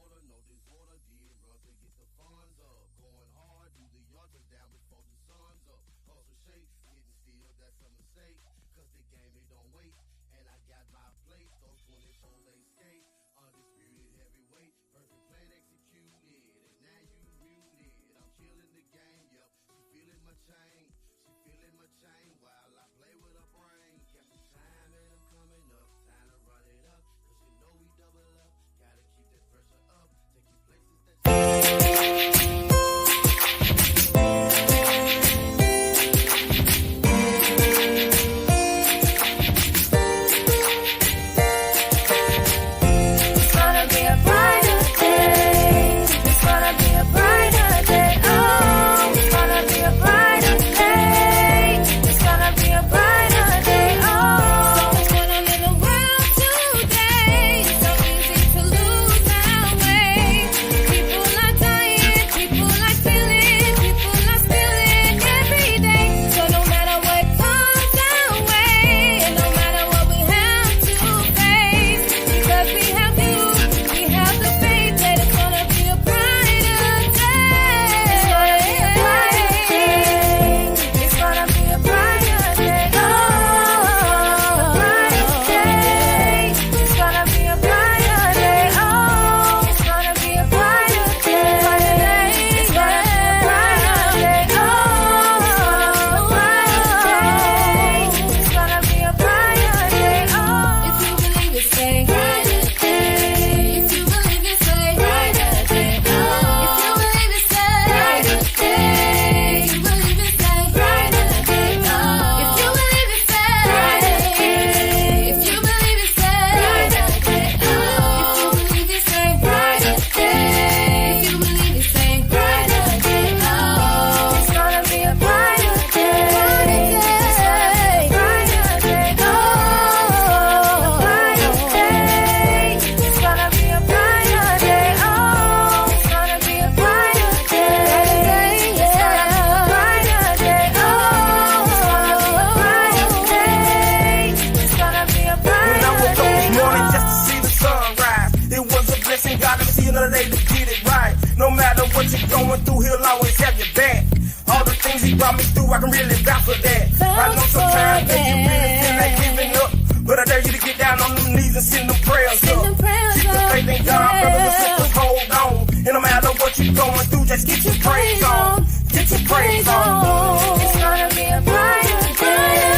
order, no disorder, did run to get the funds up. Going hard, do the yard, but down before the sun's up. Hustle shake, getting still, that's a mistake. Cause the game, it don't wait. And I got my plate, those 24 they skate. Undisputed heavyweight, perfect plan executed. And now you muted. I'm killing the game, yep. She feeling my chain, she feeling my chain. While I play with her brain. Got the time and I'm coming up. Time to run it up. Cause you know we double up. Gotta keep that pressure up. Take you places that I can really vouch for that. I know sometimes that you really feel like giving up, but I dare you to get down on them knees and send them prayers up. Keep the faith in God, brothers and sisters, hold on. And no matter what you're going through, just get your praise on. Get your praise on. It's gonna be a brighter day.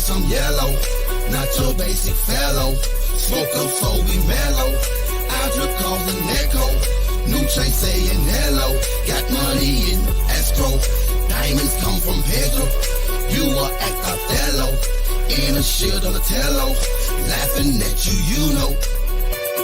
Some yellow, not your basic fellow. Smoke up so we mellow. Audra calls an echo. New Chase saying hello. Got money in escrow. Diamonds come from Pedro. You are act Othello. In a shield on a tello. Laughing at you, you know.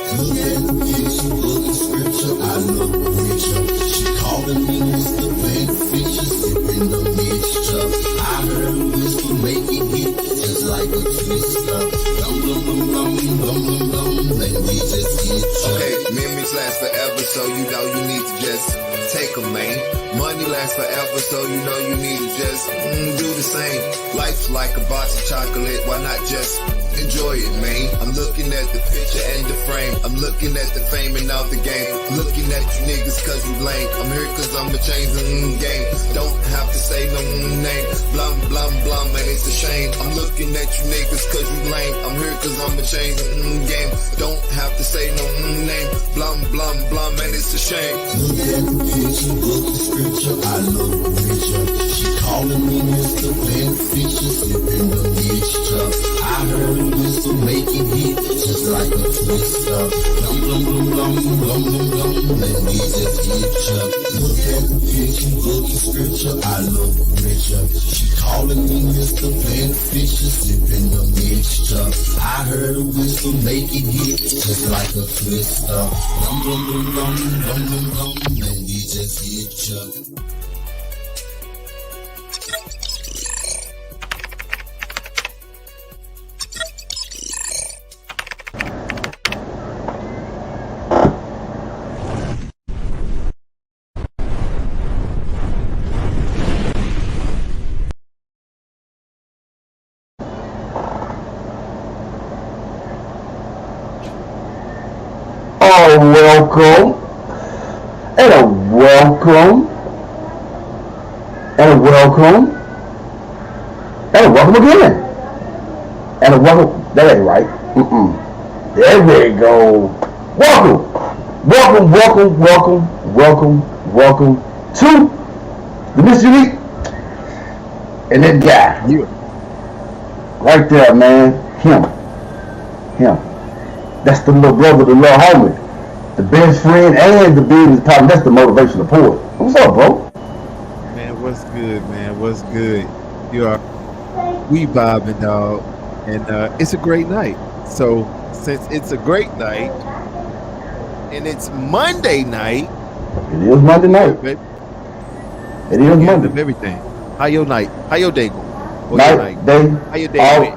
Look at the picture, book and scripture. I look richer. She calling me Mr. Big Fisher. Sipping the mixture. I heard a whistle making hit. Just like a twister. Dum dum dum dum dum dum dum. Let me just get you. Okay, memories last forever, so you know you need to just take them, man. Money lasts forever, so you know you need to just do the same. Life's like a box of chocolate, why not just enjoy it, man? I'm looking at the picture and the frame. I'm looking at the fame and all the game. Looking at you niggas cause you lame. I'm here cause I'ma change the game. Don't have to say no name. Blum, blum, blum, and it's a shame. I'm looking at you niggas cause you lame. I'm here cause I'ma change the game. Don't have to say no name. Blum, blum, blum, and it's a shame. Look at the picture, book the scripture. I look richer. She calling me Mr. Beneficial, sipping the mixture. I heard a whistle make it hit, just like a twister. Blum, blum, blum, blum, blum, blum, blum, let me just hit ya. Look at the picture, look at scripture, I look richer. She calling me Mr. Beneficial, sipping the mixture. I heard a whistle make it hit, just like a twister. Blum, blum, blum, blum, blum, blum, blum, let me just hit ya. Welcome and a welcome and a welcome and a welcome again and a welcome. That ain't right. There we go. Welcome, welcome, welcome, welcome, welcome, welcome to the MrUnique and that guy. You Right there, man. Him. That's the little brother, the little homie, the best friend, and the business partner. That's the motivational poet. What's up, bro? man, what's good, man? What's good? We vibing, dog, and it's a great night. So since it's a great night and it's Monday night, It is Monday night. baby, It is of Monday. everything. How your night? How your day go? Or your Night, day, How your day all. went?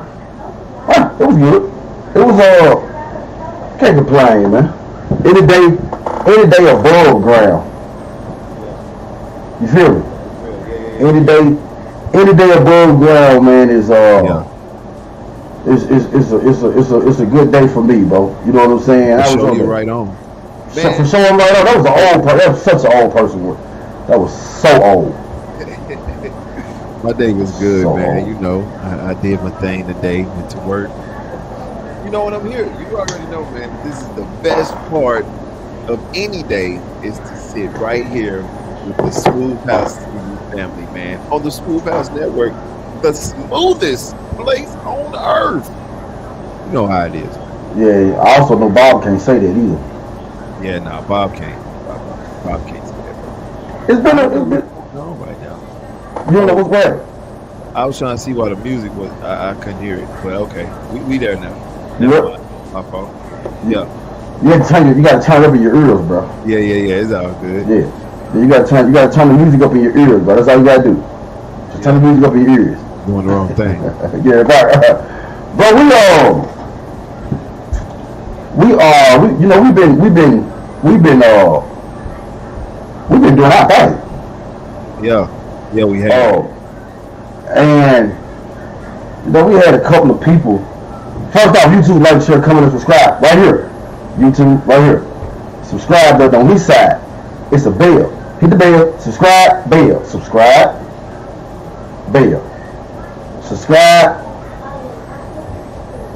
It was good. It was can't complain, man. Any day above ground. You feel me? Any day above ground, man, is it's a good day for me, bro. You know what I'm saying? For I was sure, on you're the- right on. For sure, I'm right on. That was an old person. That was such an old person. That was so old. My day was good, So- man. You know, I did my thing today, went to work. You know what I'm here. You already know, man. This is the best part of any day is to sit right here with the Smooth House family, man. On the Smooth House Network, the smoothest place on earth. You know how it is. Yeah, I also know Bob can't say that either. Yeah, nah, Bob can't. Bob can't say that. It's been No, right now. you know what's bad. I was trying to see why the music was. I couldn't hear it, but okay, we there now. Yep. Never mind. My fault. Yeah. You gotta turn it up in your ears, bro. Yeah, it's all good. Yeah. You gotta turn the music up in your ears, bro. That's all you gotta do. Just turn the music up in your ears. Doing the wrong thing. Yeah, right. But we've been doing our thing. Yeah, we have. And we had a couple of people. First off, YouTube, like, share, comment, and subscribe right here. YouTube, right here. Subscribe, but on his side, it's a bell. Hit the bell. Subscribe, bell. Subscribe, bell. Subscribe,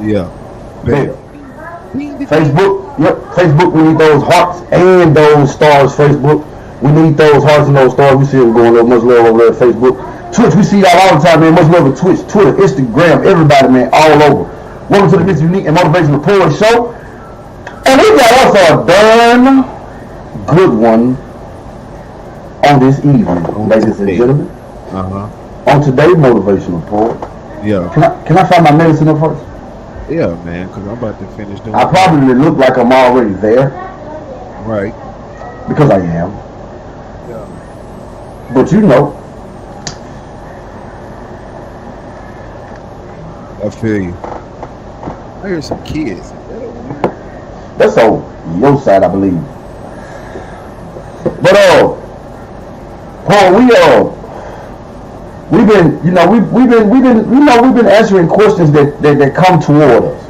Yeah. bell. Facebook, yep. Facebook, we need those hearts and those stars. Facebook, we need those hearts and those stars. We see them going up. Much love over there at Facebook. Twitch, we see y'all all the time, man. Much love at Twitch, Twitter, Instagram, everybody, man, all over. Welcome to the MrUnique and Motivational Poet Show. And we got us a darn good one on this evening, ladies and gentlemen. On today's Motivational Poet. Yeah. Can I find my medicine up first? Yeah, man, because I'm about to finish doing I probably look like I'm already there, right. because I am. Yeah. But you know, I feel you. I hear some kids. Is that over here? that's on your side, I believe. But Paul, we've been answering questions that come toward us.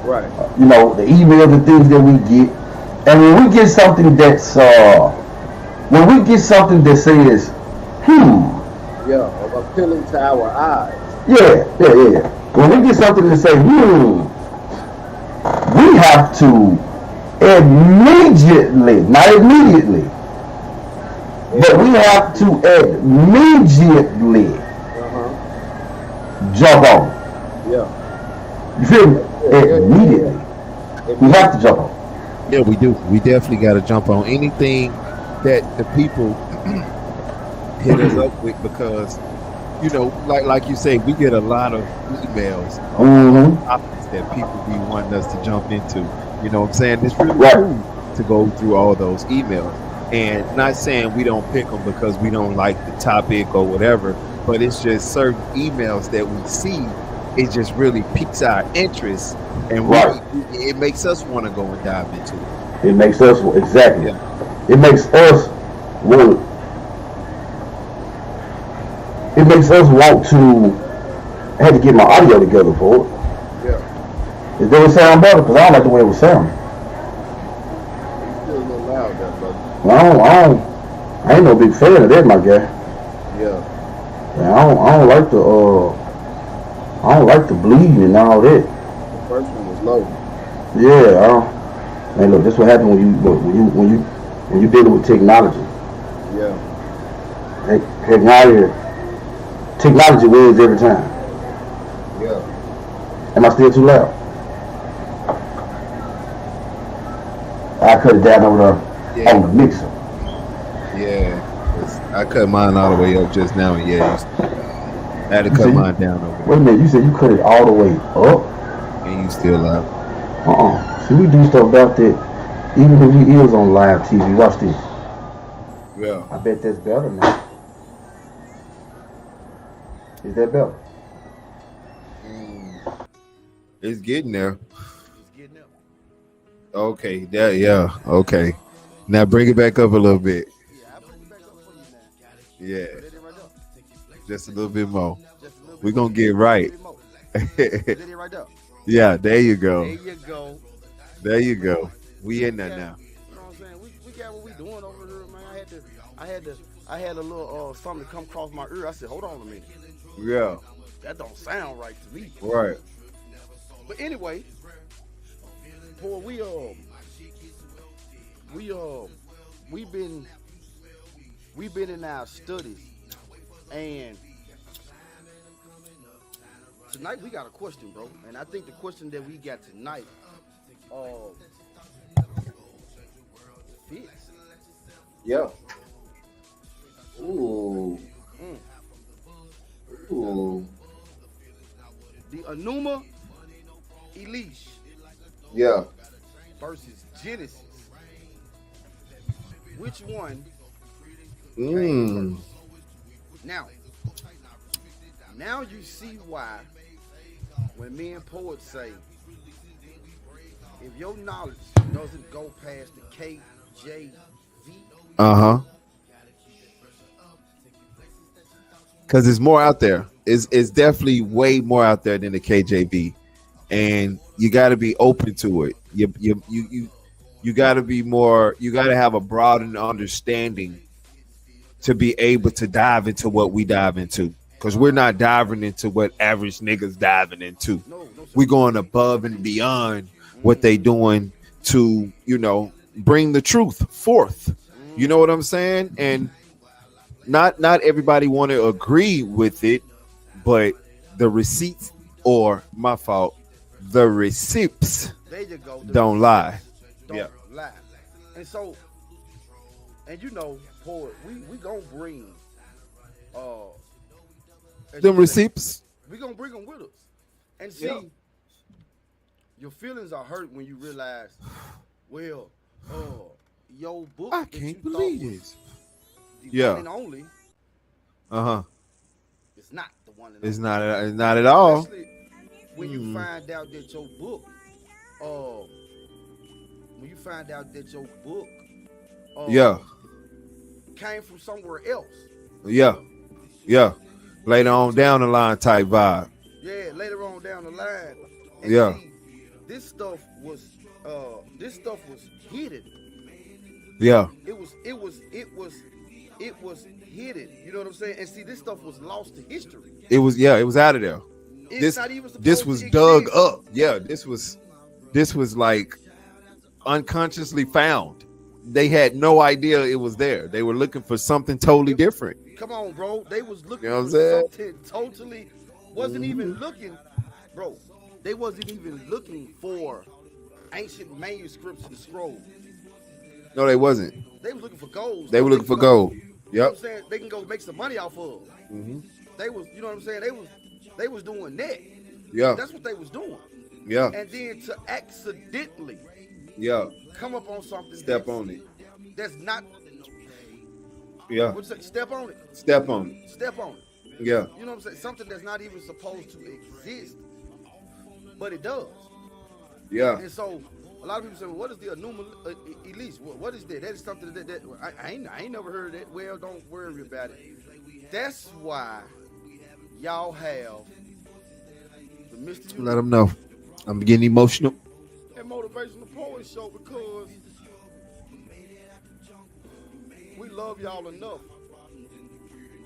Right. You know, the emails and things that we get, and when we get something that says, Yeah, appealing to our eyes. yeah. When we get something that say, we have to not immediately, but we have to immediately jump on. Yeah. You feel me? Immediately. We have to jump on. Yeah, we do. We definitely got to jump on anything that the people hit us up with, because you know, like you say, we get a lot of emails on topics that people be wanting us to jump into. You know what I'm saying? It's really cool to go through all those emails. And not saying we don't pick them because we don't like the topic or whatever, but it's just certain emails that we see, it just really piques our interest, and it makes us want to go and dive into it. It makes us, exactly. Yeah. It makes us want. It makes us want to. I had to get my audio together for it. Yeah. It doesn't sound better because I don't like the way it was sounding. It's still a little loud, that brother. I ain't no big fan of that, my guy. Yeah. I don't like the bleeding and all that. The first one was low. Yeah. Man, look, this what happens when you dealing with technology. Yeah. Technology wins every time. Yeah. Am I still too loud? I cut it down over there on the mixer. Yeah. I cut mine all the way up just now. Yeah. I had to cut mine down over there. Wait a minute, you said you cut it all the way up? And you still loud. See, we do stuff about that even if we is on live TV. Watch this. Yeah. I bet that's better now. Is that better? It's getting there. Okay. Yeah. Okay. Now bring it back up a little bit. Yeah. Just a little bit more. We're going to get right. Yeah, there you go. There you go. We in there now. You know what I'm saying? We got what we doing over there, man. I had a little something come across my ear. I said, hold on a minute. Yeah. That don't sound right to me. Right. But anyway, boy, we've been in our studies, and tonight we got a question, bro. And I think the question that we got tonight fits. Yeah. Ooh. Ooh. The Enuma Elish. Yeah. Versus Genesis. Which one? Now you see why when me and poets say, if your knowledge doesn't go past the KJV, because it's more out there. It's definitely way more out there than the KJV, and you got to be open to it. You got to be more. You got to have a broadened understanding to be able to dive into what we dive into. Because we're not diving into what average niggas diving into. We're going above and beyond what they doing to, bring the truth forth. You know what I'm saying? And not everybody want to agree with it, but the receipts, or my fault, the receipts don't lie. Don't lie. And so, poet, we gonna bring them receipts. We gonna bring them with us. And see, your feelings are hurt when you realize, well, your book. I can't believe this. One and only. It's not the one and it's only. It's not at all. Especially when you find out that your book, came from somewhere else. Yeah. Later on down the line type vibe. Yeah, later on down the line. And see, this stuff was hidden. Yeah. It was hidden. You know what I'm saying? And see, this stuff was lost to history. It was out of there. This was dug up. Yeah, this was like unconsciously found. They had no idea it was there. They were looking for something totally different. Come on, bro. They was looking for something totally wasn't even looking, bro. They wasn't even looking for ancient manuscripts and scrolls. No, they wasn't. They was looking for gold. They were looking for gold. You know what Yep. I'm saying? They can go make some money off of. Mm-hmm. They was, you know what I'm saying? They was doing that. Yeah. That's what they was doing. Yeah. And then to accidentally Yeah. come up on something. Step on it. That's not. Yeah. What you say? Step on it. Step on it. Step on it. Yeah. You know what I'm saying? Something that's not even supposed to exist, but it does. Yeah. And so a lot of people say, well, what is the Enuma Elish? What is that? That is something that I ain't never heard of that. Well, don't worry about it. That's why y'all have the Mr. Let them know. I'm getting emotional. And Motivational Poet Show, because we love y'all enough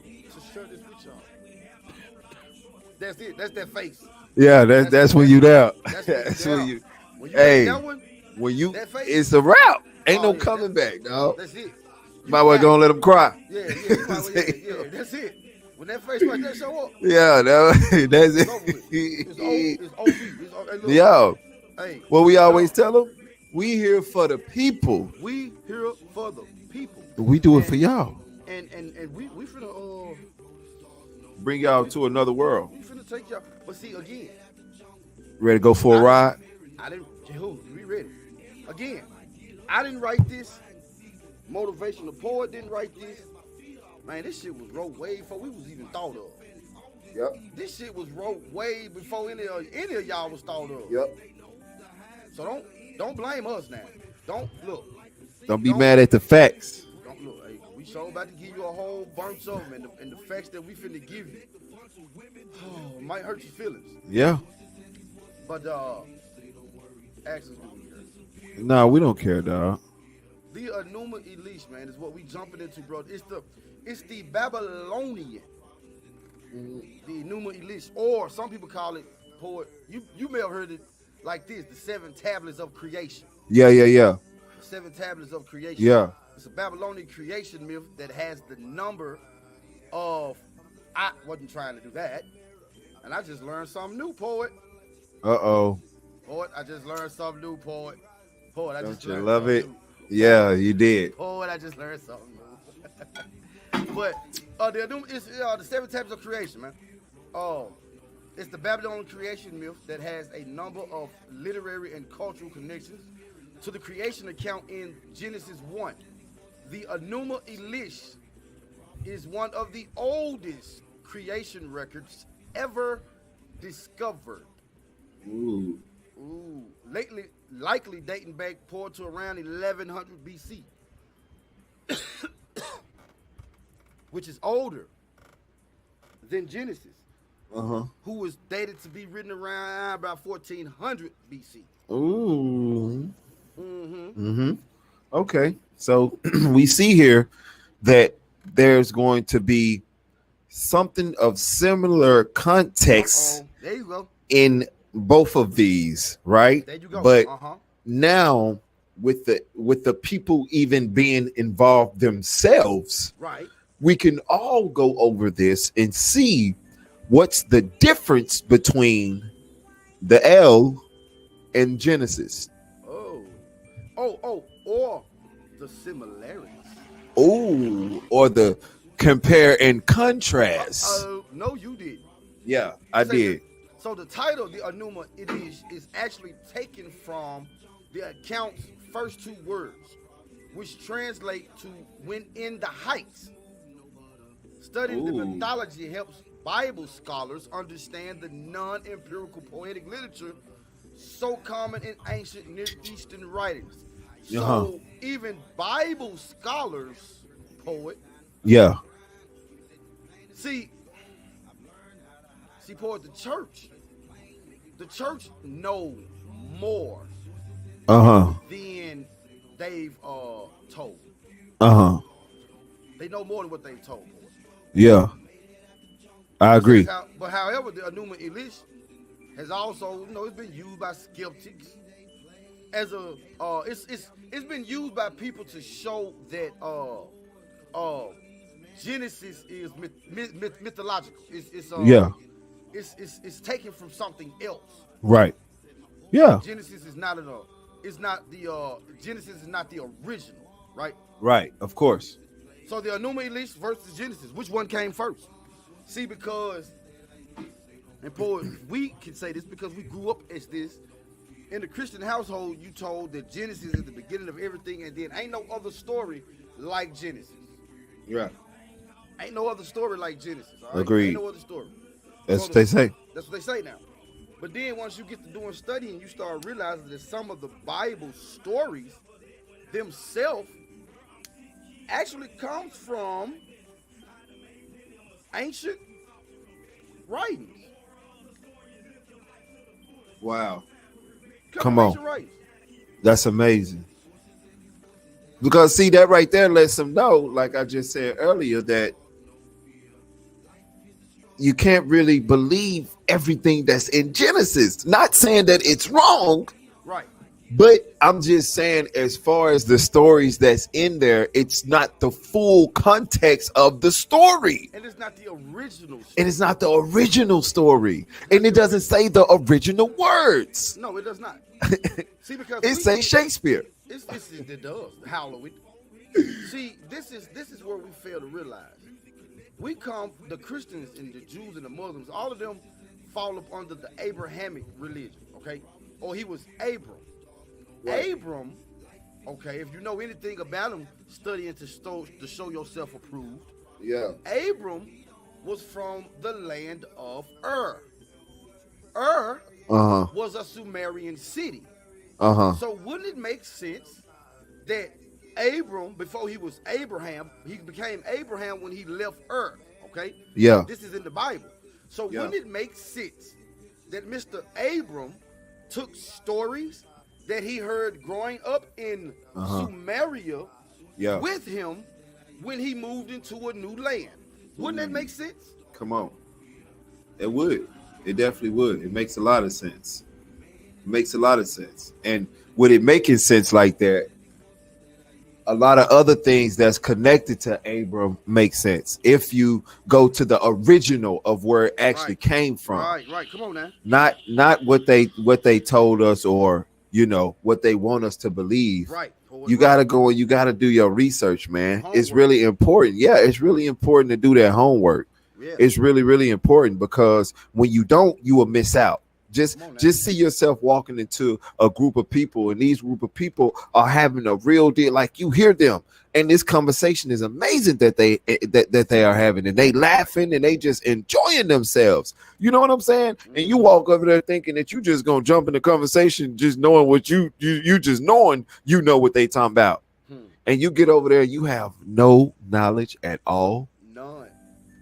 to share this with y'all. That's it. That's that face. Yeah, that's when you there. That's when you. When you Hey, that one, when you, that face. it's a wrap. Ain't Oh, no yeah, coming back, dog. That's it. Might well gonna let them cry. Yeah, that's it. When that face like that show up, Yeah, that's it. it's over with. It's over. Hey, look. Yo, Hey, what we always tell them, we here for the people. we here for the people. We do it for y'all. And we finna Bring y'all to another world. we finna take y'all. But see again, Ready to go for a ride? I didn't. Who? We ready? Again, I didn't write this. Motivational Poet didn't write this. Man, this shit was wrote way before we was even thought of. Yep. This shit was wrote way before any of y'all was thought of. Yep. So don't blame us now. Don't look. Don't be mad at the facts. Don't look. Hey, we sure about to give you a whole bunch of them, and the facts that we finna give you, might hurt your feelings. Yeah. But actions do we care. No, we don't care, dog. The Enuma Elish, man, is what we jumping into, bro. It's the Babylonian, the Enuma Elish, or some people call it, poet. You may have heard it like this: the 7 tablets of creation. Yeah. The 7 tablets of creation. Yeah. It's a Babylonian creation myth that has the number of. I wasn't trying to do that, and I just learned something new, poet. Uh-oh. Poet, I just learned something new, poet. Poet, I Don't just you learned love something it? new. Yeah, you did. Poet, I just learned something new. But it's the 7 tablets of creation, man. It's the Babylonian creation myth that has a number of literary and cultural connections to the creation account in Genesis 1. The Enuma Elish is one of the oldest creation records ever discovered. Ooh. Likely dating back to around 1100 BC, which is older than Genesis, who was dated to be written around about 1400 BC. Ooh. Okay, so we see here that there's going to be something of similar context There you go. in both of these, right? There you go. But now with the people even being involved themselves, Right. we can all go over this and see what's the difference between the L and Genesis. Or the similarities. Oh, or the compare and contrast. No, you did. Yeah, I did. So the title, the Enuma Elish, is actually taken from the account's first 2 words, which translate to "when in the heights." Studying the mythology helps Bible scholars understand the non-empirical poetic literature so common in ancient Near Eastern writings. So even Bible scholars, poet. Yeah. See, poet, the church know more than they've told. They know more than what they've told. Yeah. I agree. But however, the Enuma Elish has also, it's been used by skeptics as a it's been used by people to show that Genesis is mythological. it's taken from something else. Right. Yeah. Genesis is not Genesis is not the original, right? Right. Of course. So the Enuma Elish versus Genesis, which one came first? See, because, and Paul, we can say this because we grew up as this. In the Christian household, you told that Genesis is the beginning of everything, and then ain't no other story like Genesis. Yeah. Ain't no other story like Genesis. All right? Agreed. Ain't no other story. That's what they say. That's what they say now. But then once you get to doing studying, you start realizing that some of the Bible stories themselves actually comes from ancient writings. Wow. Come Come from on. ancient writings. That's amazing. Because see, that right there lets them know, like I just said earlier, that you can't really believe everything that's in Genesis. Not saying that it's wrong, Right. but I'm just saying as far as the stories that's in there, it's not the full context of the story. And it's not the original story. And it's not the original story. And it doesn't say the original words. No, it does not. See, because It says Shakespeare. It does. Halloween. See, this is where we fail to realize. We come, the Christians and the Jews and the Muslims, all of them fall up under the Abrahamic religion, okay? Or he was Abram. Right. Abram, okay, if you know anything about him, studying to show yourself approved. Yeah. Abram was from the land of Ur. Ur was a Sumerian city. So wouldn't it make sense that Abram, before he was Abraham, he became Abraham when he left Ur, okay? Yeah. This is in the Bible. So Yeah. wouldn't it make sense that Mr. Abram took stories that he heard growing up in Sumeria with him when he moved into a new land? Wouldn't that make sense? Come on. It would. It definitely would. It makes a lot of sense. It makes a lot of sense. And with it making sense like that, a lot of other things that's connected to Abram make sense if you go to the original of where it actually came from. Right. Come on now. Not what they told us, or what they want us to believe. Right. You gotta go and you gotta do your research, man. Homework. It's really important. Yeah, it's really important to do that homework. Yeah. It's really, really important, because when you don't, you will miss out. Just see yourself walking into a group of people, and these group of people are having a real deal. Like, you hear them, and this conversation is amazing that they are having, and they laughing and they just enjoying themselves. You know what I'm saying? And you walk over there thinking that you just gonna jump in the conversation, just knowing what you just knowing what they talking about, and you get over there, you have no knowledge at all, none,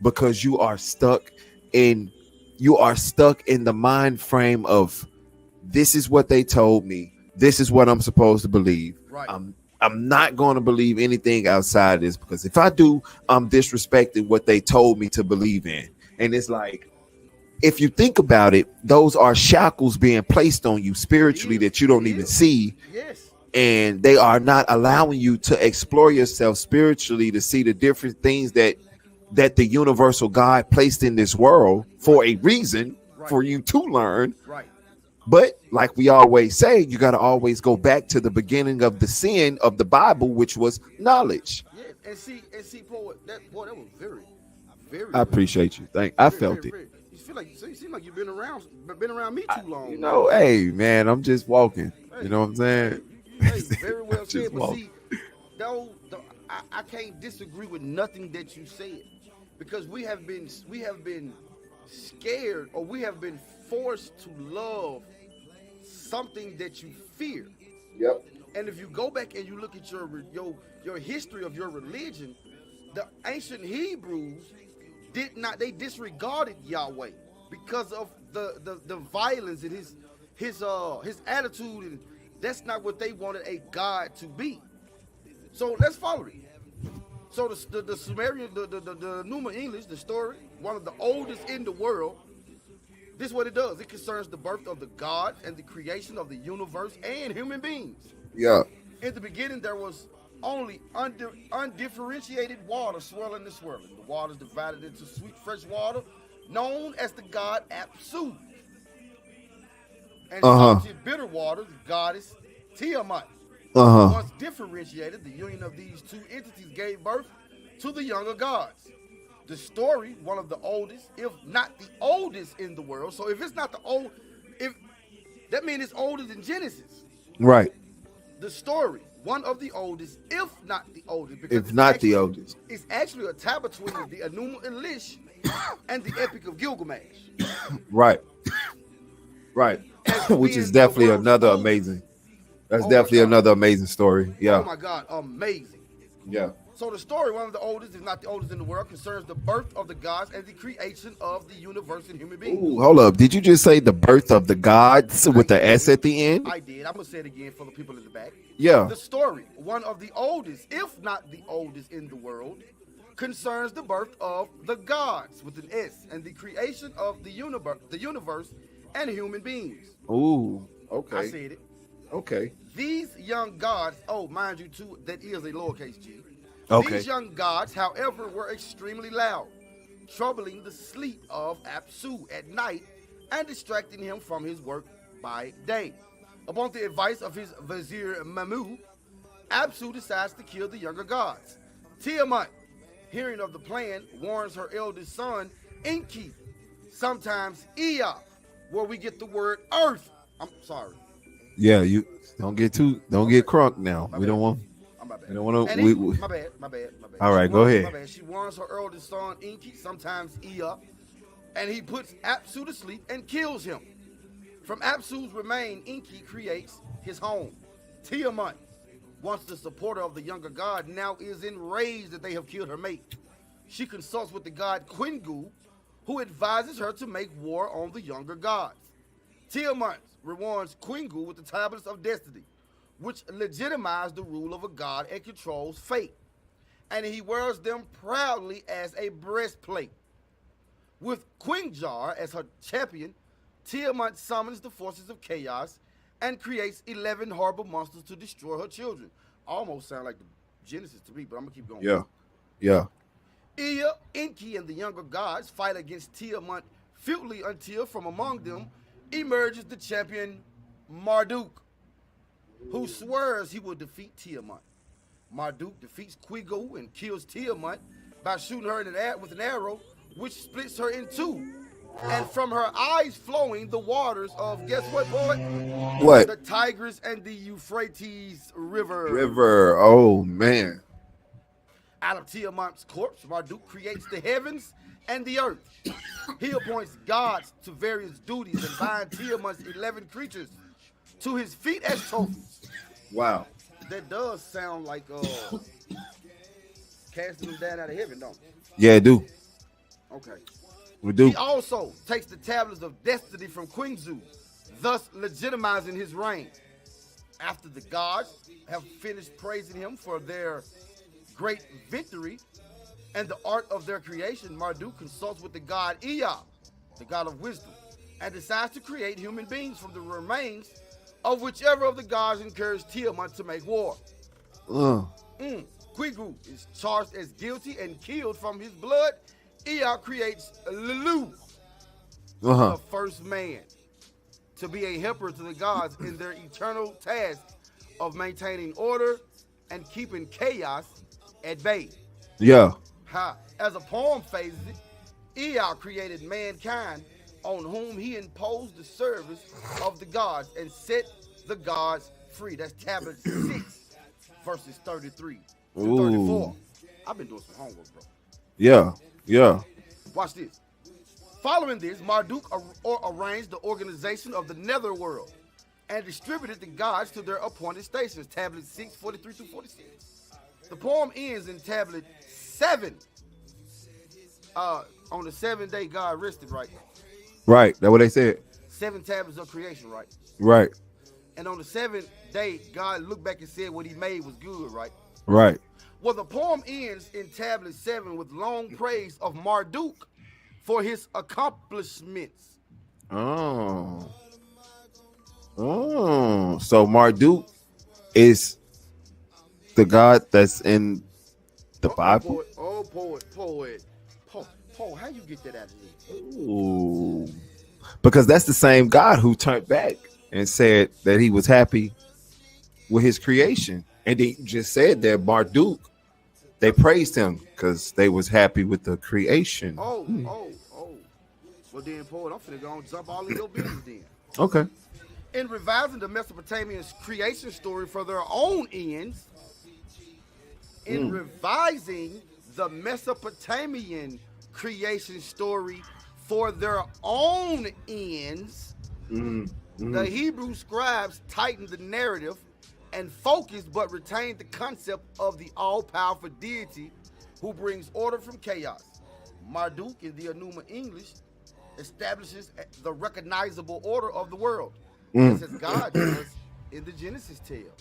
because you are stuck in the mind frame of, this is what they told me, this is what I'm supposed to believe. Right. I'm not going to believe anything outside of this, because if I do, I'm disrespecting what they told me to believe in. And it's like, if you think about it, those are shackles being placed on you spiritually that you don't even see. Yes. And they are not allowing you to explore yourself spiritually, to see the different things that the universal God placed in this world for a reason, for you to learn. Right. But like we always say, you got to always go back to the beginning of the sin of the Bible, which was knowledge. Yeah, and see, Paul, that was very, very. I appreciate you. I felt it. Very. You seem like you've been around me too long. Hey man, I'm just walking. Hey, you know what I'm saying? Hey, very well said. Just But walk. see, I can't disagree with nothing that you said, because we have been scared, or we have been forced to love something that you fear. Yep. And if you go back and you look at your history of your religion, the ancient Hebrews they disregarded Yahweh because of the violence and his attitude, and that's not what they wanted a God to be. So let's follow it. So the Sumerian, the Enuma English, the story, one of the oldest in the world. This is what it does. It concerns the birth of the gods and the creation of the universe and human beings. Yeah. In the beginning, there was only undifferentiated water swirling and swirling. The water is divided into sweet fresh water, known as the god Apsu, and salted bitter waters, the goddess Tiamat. Once differentiated, the union of these two entities gave birth to the younger gods. The story, one of the oldest, if not the oldest in the world. So if it's not the old, if that means it's older than Genesis. Right. The story, one of the oldest, if not the oldest, because If not the oldest. it's actually a tie between the Enuma Elish and the Epic of Gilgamesh. Right. Right. Which is definitely another amazing. That's definitely another amazing story. Yeah. Oh my God, amazing. Yeah. So the story, one of the oldest, if not the oldest in the world, concerns the birth of the gods and the creation of the universe and human beings. Ooh, hold up. Did you just say the birth of the gods with the S at the end? I did. I'm going to say it again for the people in the back. Yeah. The story, one of the oldest, if not the oldest in the world, concerns the birth of the gods with an S and the creation of the universe and human beings. Ooh, okay. I said it. Okay. These young gods, oh, mind you, too, that is a lowercase g. Okay. These young gods, however, were extremely loud, troubling the sleep of Apsu at night and distracting him from his work by day. Upon the advice of his vizier Mamu, Apsu decides to kill the younger gods. Tiamat, hearing of the plan, warns her eldest son, Enki, sometimes Ea, where we get the word earth. I'm sorry. Yeah, you don't get crunk now. We don't want. We don't want to. My bad. All right, go ahead. My bad. She warns her eldest son, Enki, sometimes Ea, and he puts Apsu to sleep and kills him. From Apsu's remain, Enki creates his home. Tiamat, once the supporter of the younger god, now is enraged that they have killed her mate. She consults with the god Quingu, who advises her to make war on the younger gods. Tiamat rewards Quingu with the tablets of destiny, which legitimize the rule of a god and controls fate. And he wears them proudly as a breastplate. With Quingjar as her champion, Tiamat summons the forces of chaos and creates 11 horrible monsters to destroy her children. Almost sound like the Genesis to me, but I'm going to keep going. Yeah. Ea, Enki, and the younger gods fight against Tiamat futilely until from among them emerges the champion Marduk, who swears he will defeat Tiamat. Marduk defeats Quingu and kills Tiamat by shooting her with an arrow, which splits her in two. And from her eyes flowing the waters of, guess what, boy? What? The Tigris and the Euphrates River. Oh, man. Out of Tiamat's corpse, Marduk creates the heavens and the earth. He appoints gods to various duties and binds Tiamat's 11 creatures to his feet as trophies. Wow. That does sound like casting them down out of heaven, don't it? Yeah, it do. Okay. We do. He also takes the tablets of destiny from Quinzu, thus legitimizing his reign. After the gods have finished praising him for their great victory and the art of their creation, Marduk consults with the god Ea, the god of wisdom, and decides to create human beings from the remains of whichever of the gods encouraged Tiamat to make war. Quingu is charged as guilty and killed from his blood. Ea creates Lulu, the first man, to be a helper to the gods in their eternal task of maintaining order and keeping chaos at bay. Yeah. As a poem phases it, Ea created mankind on whom he imposed the service of the gods and set the gods free. That's tablet 6, verses 33 to 34. I've been doing some homework, bro. Yeah. Watch this. Following this, Marduk arranged the organization of the netherworld and distributed the gods to their appointed stations. Tablet 6, 43 through 46. The poem ends in tablet 7. On the 7th day, God rested, right? Right. That's what they said. 7 tablets of creation, right? Right. And on the 7th day, God looked back and said what he made was good, right? Right. Well, the poem ends in tablet 7 with long praise of Marduk for his accomplishments. Oh. So Marduk is the god that's in the Bible? Poet. Paul, how you get that out of here? Ooh. Because that's the same God who turned back and said that he was happy with his creation. And he just said that Marduk, they praised him because they was happy with the creation. Oh. Well then, Paul, I'm finna go and jump all in your business then. Okay. In revising the Mesopotamian creation story for their own ends, in revising the Mesopotamian creation story for their own ends, the Hebrew scribes tightened the narrative and focused but retained the concept of the all-powerful deity who brings order from chaos. Marduk in the Enuma English establishes the recognizable order of the world, just as God does in the Genesis tale.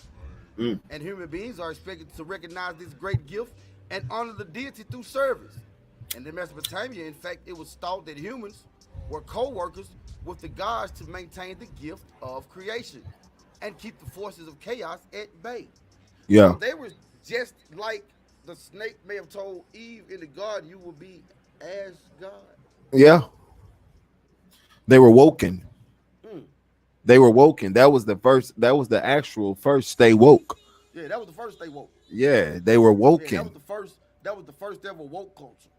And human beings are expected to recognize this great gift and honor the deity through service. And in Mesopotamia, in fact, it was thought that humans were co-workers with the gods to maintain the gift of creation and keep the forces of chaos at bay. Yeah. So they were just like the snake may have told Eve in the garden, you will be as God. Yeah. They were woken. They were woken. That was the first. That was the actual first stay woke. Yeah, that was the first they woke. Yeah, they were woken. Yeah, that was the first ever woke culture.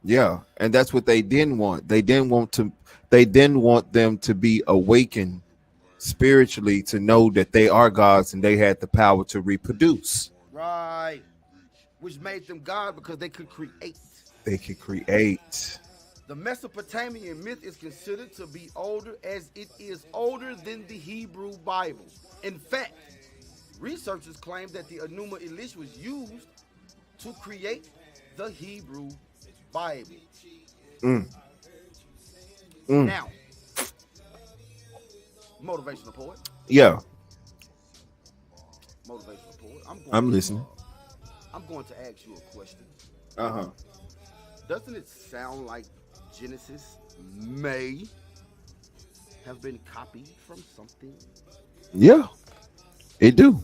Yeah, and that's what they didn't want. They didn't want to. They didn't want them to be awakened spiritually to know that they are gods and they had the power to reproduce. Right, which made them God because they could create. They could create. The Mesopotamian myth is considered to be older as it is older than the Hebrew Bible. In fact, researchers claim that the Enuma Elish was used to create the Hebrew Bible. Now, motivational poet. Yeah, Motivational poet. I'm listening. I'm going to ask you a question. Doesn't it sound like Genesis may have been copied from something? Yeah, it do.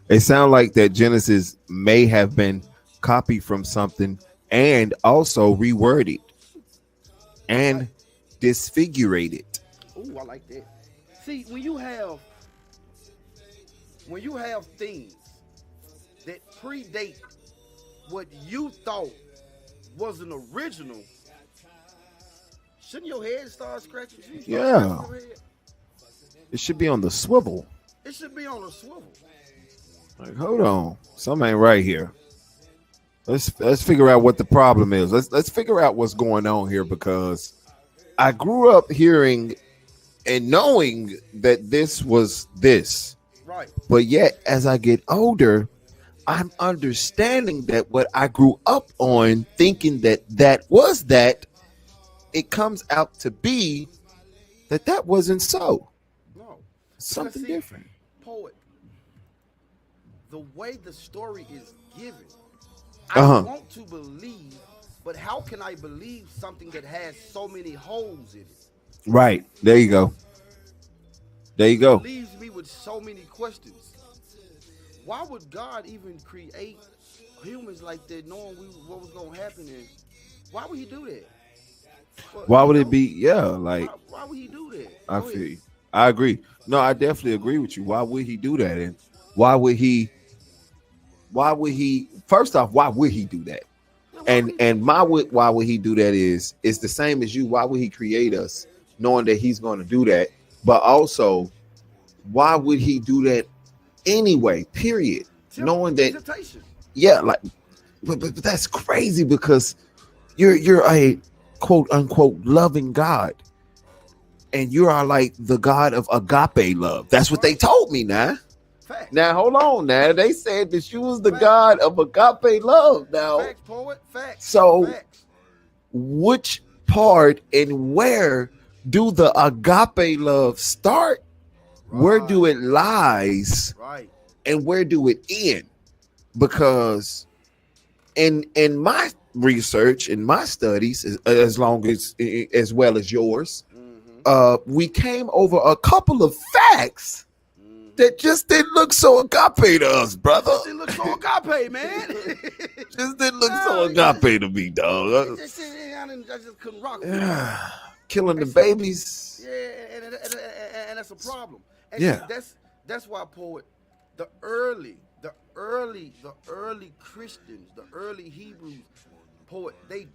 It sounds like that Genesis may have been copied from something and also reworded and disfigurated. Ooh, I like that. See, when you have things that predate what you thought was an original, shouldn't your head start scratching? Yeah. It should be on the swivel. It should be on a swivel. Like, hold on, something ain't right here. Let's figure out what the problem is. Let's figure out what's going on here, because I grew up hearing and knowing that this was this. Right. But yet, as I get older, I'm understanding that what I grew up on, thinking that that was that, it comes out to be that wasn't so. No. Something different. Poet, the way the story is given, I want to believe, but how can I believe something that has so many holes in it? Right. There you go. There you go. It leaves me with so many questions. Why would God even create humans like that, knowing what was going to happen? And why would he do that? Why would it be? Yeah, like why would he do that? I feel you. I agree. No, I definitely agree with you. Why would he do that? And why would he? First off, why would he do that? Why would he do that is it's the same as you. Why would he create us knowing that he's going to do that? But also, why would he do that anyway? Period. Knowing that, yeah, like, but that's crazy, because you're a quote unquote loving God, and you are like the God of agape love. That's what they told me. Now hold on. Now they said that you was the God of agape love. Now, facts, poet, facts. So, facts. Which part and where do the agape love start? Right. Where do it lies? Right. And where do it end? Because in my research, in my studies, as well as yours, we came over a couple of facts that just didn't look so agape to us, brother. Just didn't look so agape, man. Just didn't look so agape to me, dog. It just didn't and I just couldn't rock with it. Killing the babies. Yeah, and that's a problem. And Yeah. see, that's why, Poet, the early Christians, the early Hebrews, Poet, they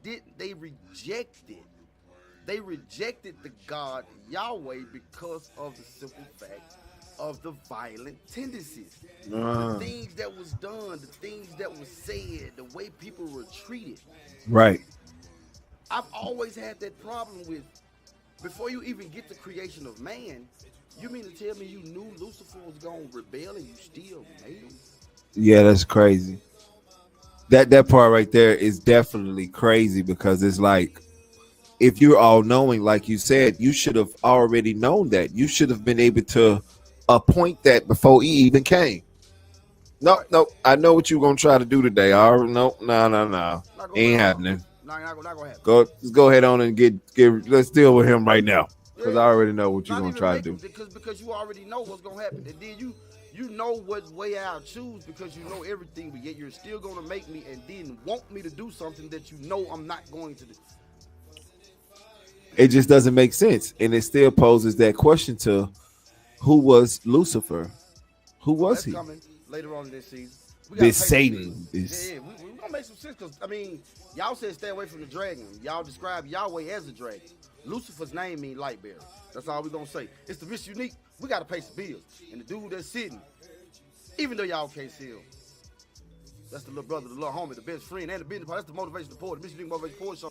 rejected the God Yahweh because of the simple fact of the violent tendencies. The things that was done, the things that was said, the way people were treated. Right. I've always had that problem with, before you even get the creation of man, you mean to tell me you knew Lucifer was going to rebel and you still made him? Yeah, that's crazy. That part right there is definitely crazy, because it's like, if you're all knowing, like you said, you should have already known that. You should have been able to appoint that before he even came. No, I know what you're gonna try to do today. No. Ain't happening. Not gonna happen. Go ahead on and get let's deal with him right now. Because I already know what you're gonna try to do. Because you already know what's gonna happen. And then you know what way I'll choose, because you know everything, but yet you're still gonna make me and then want me to do something that you know I'm not going to do. It just doesn't make sense. And it still poses that question to, who was Lucifer? Who was he? Coming later on in this season. This Satan. Yeah, we're gonna make some sense, because I mean, y'all said stay away from the dragon. Y'all describe Yahweh as a dragon. Lucifer's name means light bearer. That's all we're gonna say. It's the MrUnique. We gotta pay some bills. And the dude that's sitting, even though y'all can't see him, that's the little brother, the little homie, the best friend, and the business part. That's the Motivational Poet, the MrUnique Motivational Poet Show.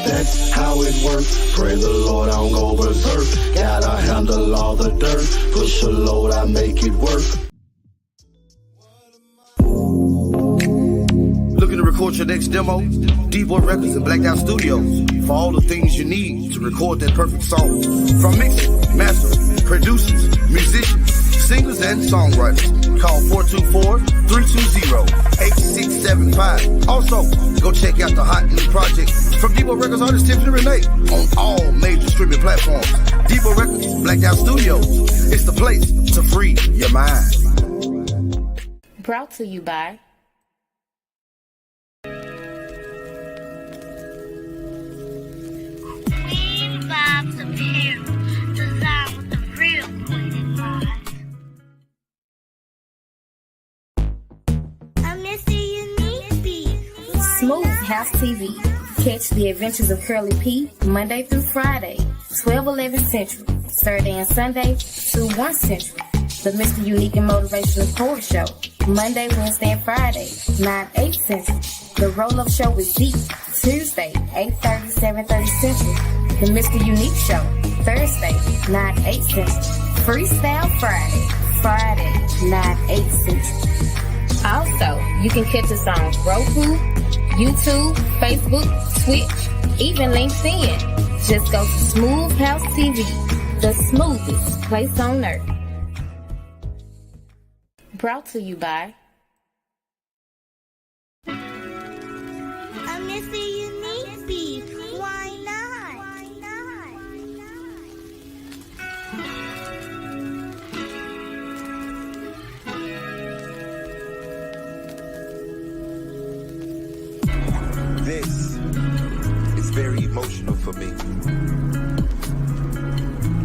That's how it works. Pray the Lord, I don't go berserk. Gotta handle all the dirt. Push a load, I make it work. Looking to record your next demo? DBoy Records and Blacked Out Studios for all the things you need to record that perfect song. From mixing, mastering, producers, musicians, singers, and songwriters. Call 424-320-8675. Also, go check out the hot new project from DBoy Records artist Tiffany Renee on all major streaming platforms. DBoy Records, Blacked Out Studios. It's the place to free your mind. Brought to you by Queen Vibes Apparel, designed with the real queen in mind. I'm MrUnique beat. Smooth House TV. Catch the adventures of Curly P Monday through Friday, 12-11 Central, Saturday and Sunday, 2-1 Central. The MrUnique and Motivational Poet Show, Monday, Wednesday, and Friday, 9-8 Central. The Roll-Up Show with Deep, Tuesday, 8:30, 7:30 Central. The MrUnique Show, Thursday, 9-8 Central. Freestyle Friday, 9-8 Central. Also, you can catch us on Roku, YouTube, Facebook, Twitch, even LinkedIn. Just go to Smooth House TV, the smoothest place on earth. Brought to you by I'm MrUnique beat. Why not? This is very emotional for me.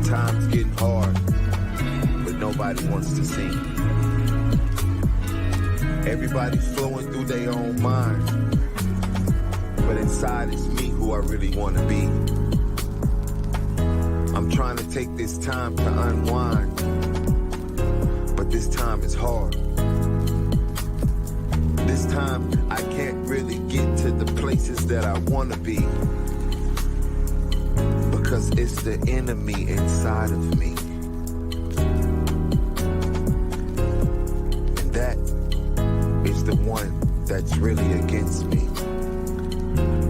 Time's getting hard, but nobody wants to sing. Everybody's flowing through their own mind, but inside it's me who I really want to be. I'm trying to take this time to unwind, but this time is hard. This time I can't really get to the places that I want to be, because it's the enemy inside of me. And that is the one that's really against me.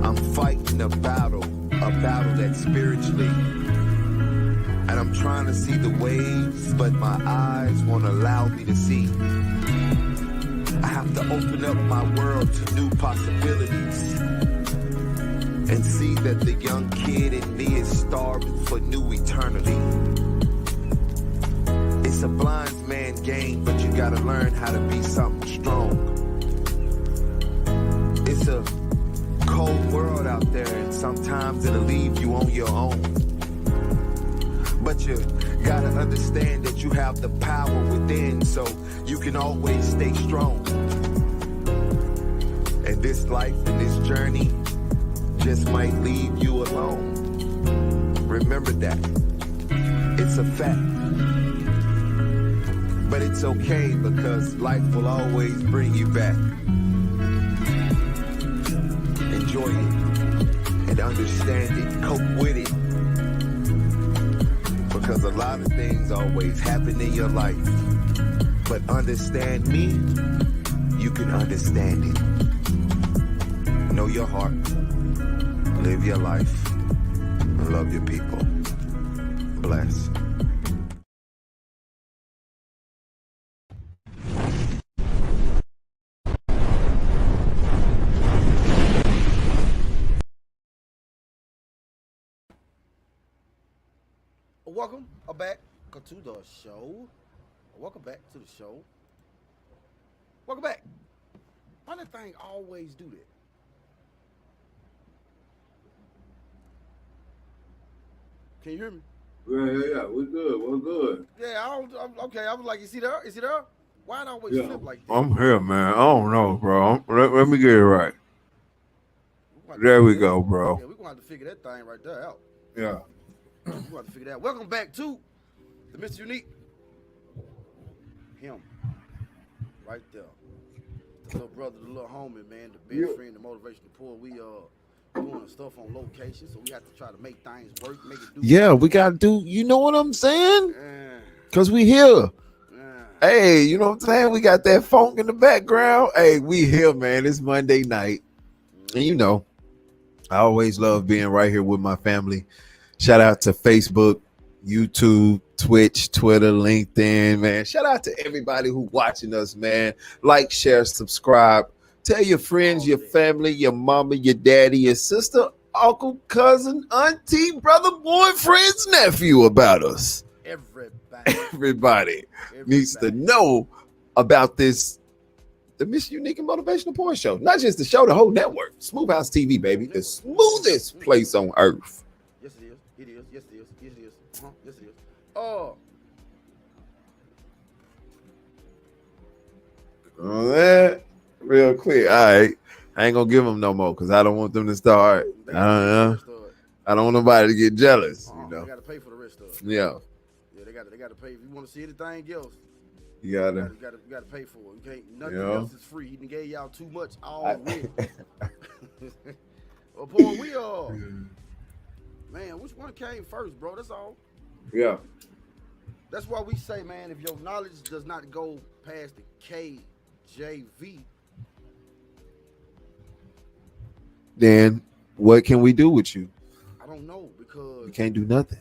I'm fighting a battle that's spiritually. And I'm trying to see the waves, but my eyes won't allow me to see. I have to open up my world to new possibilities and see that the young kid in me is starving for new eternity. It's a blind man game, but you gotta learn how to be something strong. It's a cold world out there, and sometimes it'll leave you on your own. But you gotta understand that you have the power within, so you can always stay strong. And this life and this journey just might leave you alone. Remember that. It's a fact. But it's okay, because life will always bring you back. Enjoy it and understand it. Cope with it. Because a lot of things always happen in your life. But understand me, you can understand it. Know your heart. Live your life. And love your people. Bless. Welcome back to the show. Welcome back to the show. Welcome back. Why that thing always do that? Can you hear me? Yeah. We're good. Yeah, okay. I was like, is he there? Why it always flip like that? I'm here, man. I don't know, bro. Let me get it right. There we go, bro. Yeah, we're going to have to figure that thing right there out. Yeah. We're going to have to figure that out. Welcome back to the MrUnique. Him. Right there. The little brother, the little homie, man. The best friend, the motivational poor. We doing stuff on location, so we have to try to make things work, make it do. Yeah, we gotta do, you know what I'm saying? Cause we here. Hey, you know what I'm saying? We got that funk in the background. Hey, we here, man. It's Monday night. And you know, I always love being right here with my family. Shout out to Facebook, YouTube, Twitch, Twitter, LinkedIn, man. Shout out to everybody who watching us, man. Like, share, subscribe. Tell your friends, your family, your mama, your daddy, your sister, uncle, cousin, auntie, brother, boyfriend's nephew about us. Everybody needs to know about this, the MrUnique and Motivational Porn Show. Not just the show, the whole network. Smooth House TV, baby. The smoothest place on earth. Yes, it is. It is. Yes, it is. Yes, it is. Yes, it is. Oh. That real quick. All right. I ain't gonna give them no more because I don't want them to start. I don't want nobody to get jealous. You know, they gotta pay for the rest of it. Yeah. Yeah, they gotta pay. If you want to see anything else, you gotta pay for it. You can't. Nothing else is free. He done gave y'all too much already. Well, boy, we man, which one came first, bro? That's all. Yeah. That's why we say, man, if your knowledge does not go past the KJV, then what can we do with you? I don't know, because we can't do nothing.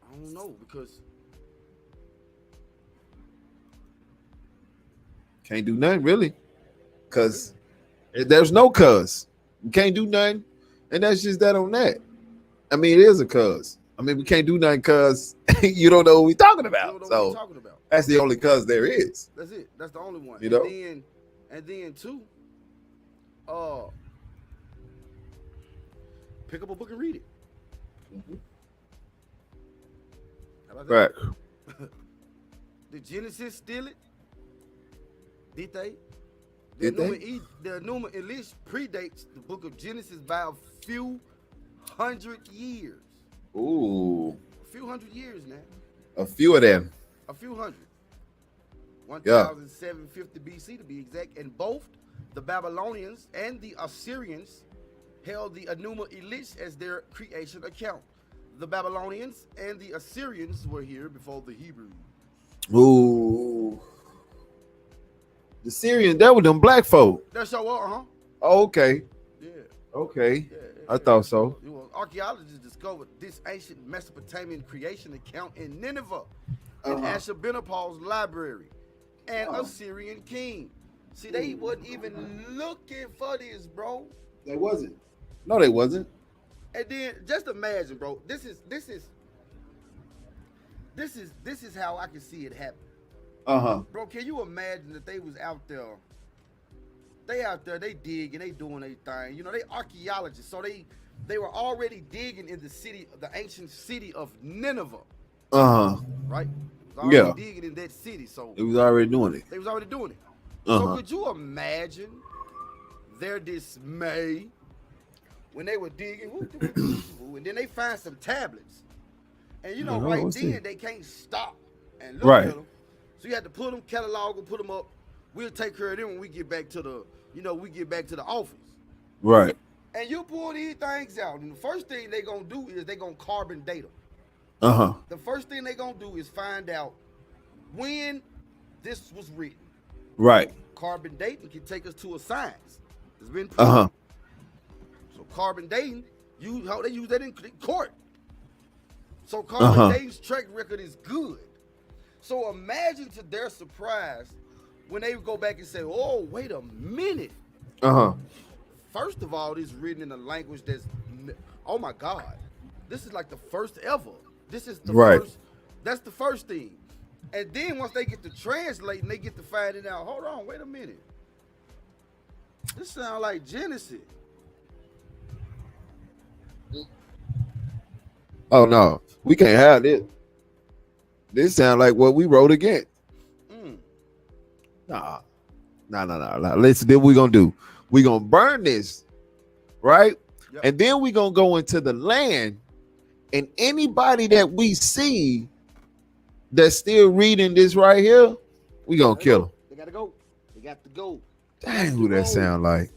I don't know, because can't do nothing really, because there's no cuz. You can't do nothing, and that's just that on that. I mean, it is a cuz. I mean, we can't do nothing because you don't know what we're talking about. So that's the only cuz there is. That's it. That's the only one. You know? And then two, pick up a book and read it. Mm-hmm. How about that? Right. Did Genesis steal it? Did they? The Enuma Elish predates the book of Genesis by a few hundred years. Ooh. A few hundred years now. A few of them. A few hundred. 1750 BC to be exact. And both the Babylonians and the Assyrians held the Enuma Elish as their creation account. The Babylonians and the Assyrians were here before the Hebrews. Ooh. The Syrians, that were them black folk. That's your what, Oh, okay. Yeah. Okay. I thought so. Archaeologists discovered this ancient Mesopotamian creation account in Nineveh, in Ashurbanipal's library, and Assyrian king. See, they wasn't even looking for this, bro. They wasn't. No, they wasn't. And then just imagine, bro. This this is how I can see it happen. Bro, can you imagine that they was out there? They out there, they digging, they doing their thing. You know, they archaeologists, so they were already digging in the city, the ancient city of Nineveh. Right? Yeah. Digging in that city, so It was already doing it. they was already doing it. So could you imagine their dismay when they were digging, and then they find some tablets, and you know, right then they can't stop and look at them. So you had to put them, catalog them, put them up. We'll take care of them when we get back to the, office. Right. And you pull these things out, and the first thing they gonna do is they gonna carbon date them. The first thing they gonna do is find out when this was written. Right. Carbon dating can take us to a science. It's been proven. So carbon dating, how they use that in court. So carbon dating's track record is good. So imagine to their surprise when they go back and say, "Oh, wait a minute." First of all, it's written in a language that's, oh my God, this is like the first ever. This is the first. That's the first thing. And then once they get to translating, they get to finding out, hold on, wait a minute. This sounds like Genesis. Oh no, we can't have this. This sounds like what we wrote again. Nah. Listen, then we gonna do. We gonna burn this, right? Yep. And then we gonna go into the land, and anybody that we see that's still reading this right here, we gonna kill them. They gotta go. They got to go. Dang, who that sound like?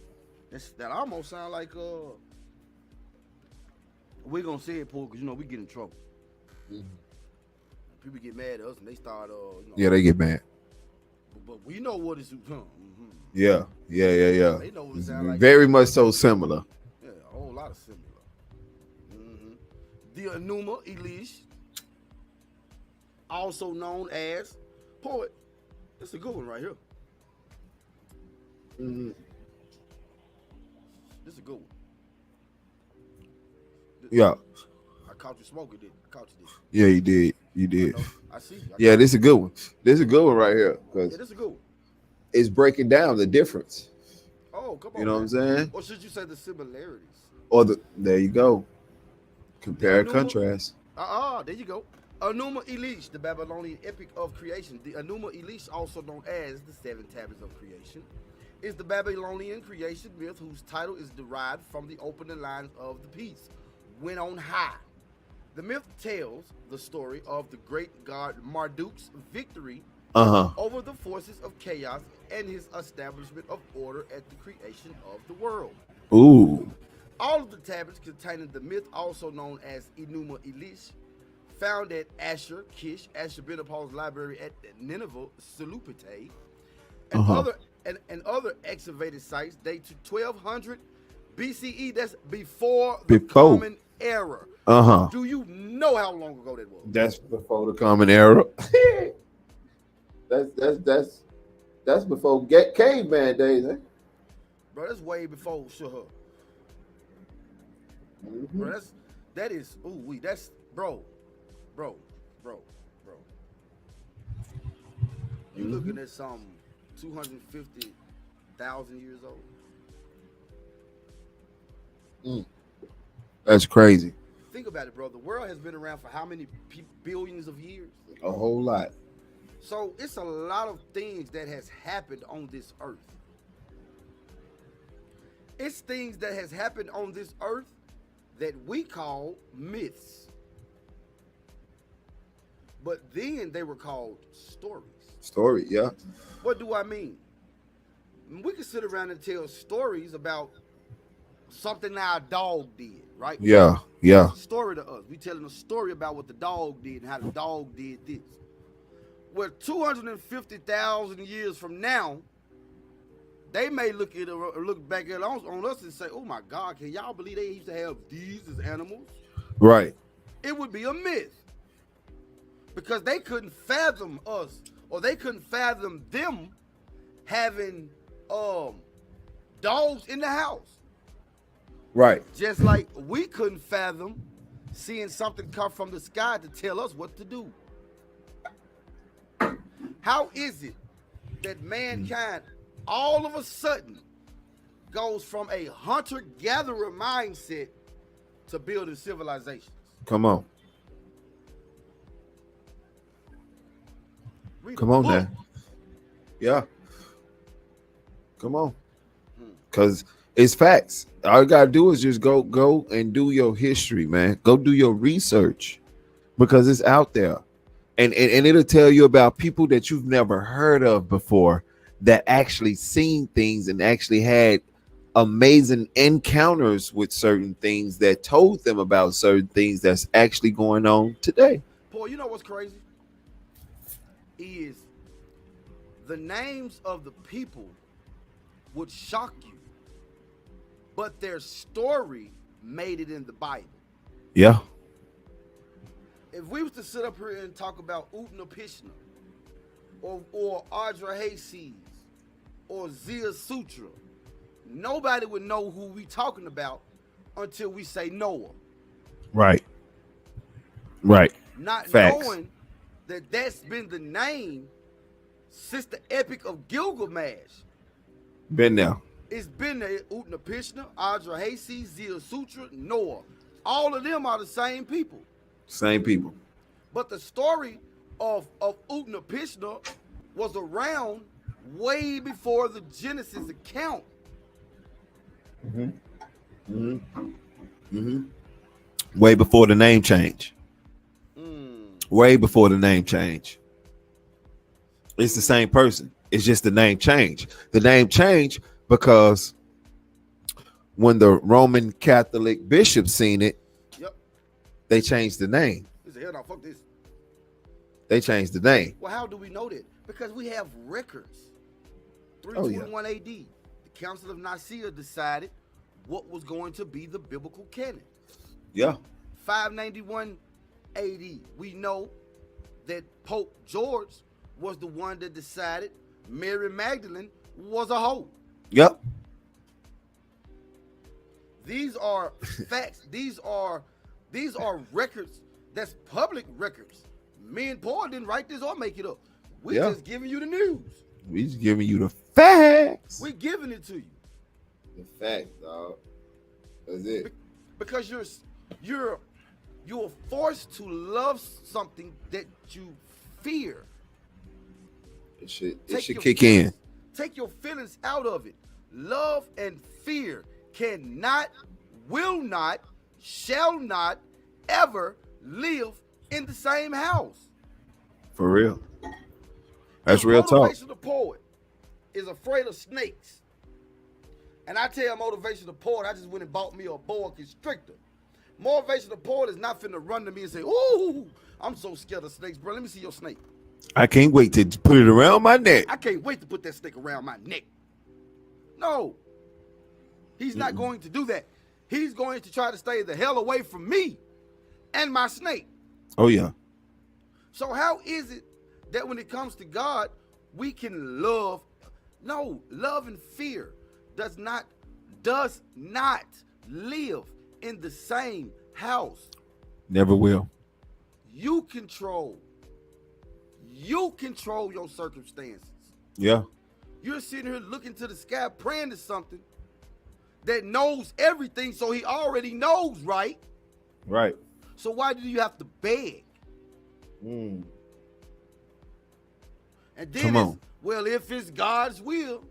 That almost sound like we gonna say it, Paul, because we get in trouble. People get mad at us and they start yeah, they get mad. But we know what it's Yeah. They know what it sound like. Very much so similar. Yeah, a whole lot of similar. The Enuma Elish, also known as Poet. It's a good one right here. This is a good one. Yeah. I caught you smoking, didn't I? Caught you, didn't Yeah, you did. You did. I see. Yeah, this is a good one. This is a good one right here. Yeah, this is a good one. It's breaking down the difference. Oh, come on. You know what I'm saying? Or should you say the similarities? Or there you go. Compare and contrast. There you go. Enuma Elish, the Babylonian epic of creation. The Enuma Elish, also known as the Seven Tablets of Creation, is the Babylonian creation myth whose title is derived from the opening lines of the piece, "When on high." The myth tells the story of the great god Marduk's victory over the forces of chaos and his establishment of order at the creation of the world. Ooh. All of the tablets containing the myth, also known as Enuma Elish, found at Ashurbanipal's library at Nineveh, Seleucid, and other excavated sites date to 1200 BCE. That's before the Common Era. Do you know how long ago that was? That's before the Common Era. that's before caveman days, eh? Bro, that's way before Shahar. Bro, that's bro. You looking at some 250,000 years old. That's crazy. Think about it, bro. The world has been around for how many billions of years? A whole lot. So it's a lot of things that has happened on this earth. It's things that has happened on this earth that we call myths. But then they were called stories. Story, yeah. What do I mean? We can sit around and tell stories about something our dog did, right? Yeah. It's a story to us. We telling a story about what the dog did and how the dog did this. Well, 250,000 years from now, they may look back at on us and say, "Oh my God, can y'all believe they used to have these as animals?" Right. It would be a myth because they couldn't fathom us, or they couldn't fathom them having dogs in the house. Right. Just like we couldn't fathom seeing something come from the sky to tell us what to do. How is it that mankind all of a sudden goes from a hunter-gatherer mindset to building civilizations? Come on. Read Come a on book. now. Yeah. Come on. Because it's facts. All you gotta do is just go and do your history, man. Go do your research because it's out there. And it'll tell you about people that you've never heard of before that actually seen things and actually had amazing encounters with certain things that told them about certain things that's actually going on today. Boy, you know what's crazy? Is the names of the people would shock you, but their story made it in the Bible. Yeah. If we was to sit up here and talk about Utnapishtim or Ardra Hayes or Zia Sutra, nobody would know who we talking about until we say Noah. Right. Right. Not Facts. knowing that that's been the name since the Epic of Gilgamesh. Been there. It's been there. Utnapishtim, Ardra Hayes, Zia Sutra, Noah. All of them are the same people. Same people. But the story of Utnapishtim was around way before the Genesis account. Way before the name change. Way before the name change. It's the same person. It's just the name change. The name change because when the Roman Catholic bishops seen it, Yep. they changed the name. He said, hell no, fuck this. They changed the name. Well, how do we know that? Because we have records. Oh, yeah. 321 AD, the Council of Nicaea decided what was going to be the biblical canon. Yeah. 591 AD, we know that Pope George was the one that decided Mary Magdalene was a hoe. Yep. These are facts. These are records. That's public records. Me and Paul didn't write this or make it up. We just giving you the news. We just giving you the facts. We giving it to you. The facts, dog. That's it. Because you're forced to love something that you fear. It should Take kick your in. feelings- Take your feelings out of it. Love and fear cannot, will not, shall not ever live in the same house. For real. That's The real talk. Motivational poet is afraid of snakes. And I tell motivational poet, I just went and bought me a boa constrictor. Motivational poet is not finna run to me and say, ooh, I'm so scared of snakes, bro. Let me see your snake. I can't wait to put it around my neck. I can't wait to put that snake around my neck. No. He's not going to do that. He's going to try to stay the hell away from me and my snake. Oh, yeah. So how is it that when it comes to God, we can love? No, love and fear does not live in the same house. Never will. You control your circumstances. Yeah. You're sitting here looking to the sky, praying to something that knows everything, so he already knows, right? Right. So why do you have to beg? Mm. And then Come on. well, if it's God's will,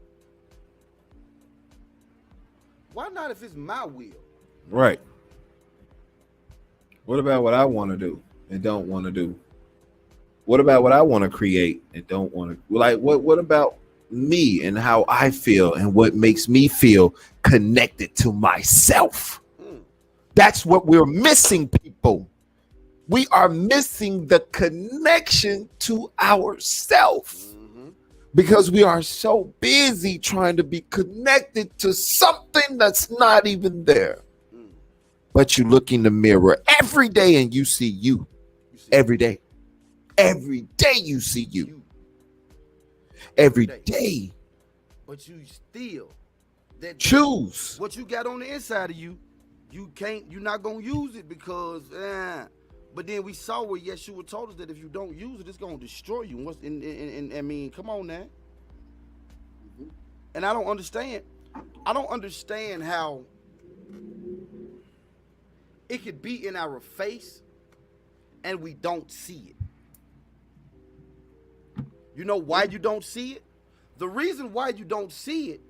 why not if it's my will? Right. What about what I want to do and don't want to do? What about what I want to create and don't want to? Like, what about me and how I feel and what makes me feel connected to myself? That's what we're missing, people. We are missing the connection to ourselves because we are so busy trying to be connected to something that's not even there. But you look in the mirror every day and you see you. Every day. Every day you see you. Every day. But you still Choose. what you got on the inside of you, you're not gonna use it because But then we saw where Yeshua told us that if you don't use it, it's gonna destroy you. And I mean, come on now. And I don't understand. I don't understand how it could be in our face and we don't see it. You know why you don't see it? The reason why you don't see it,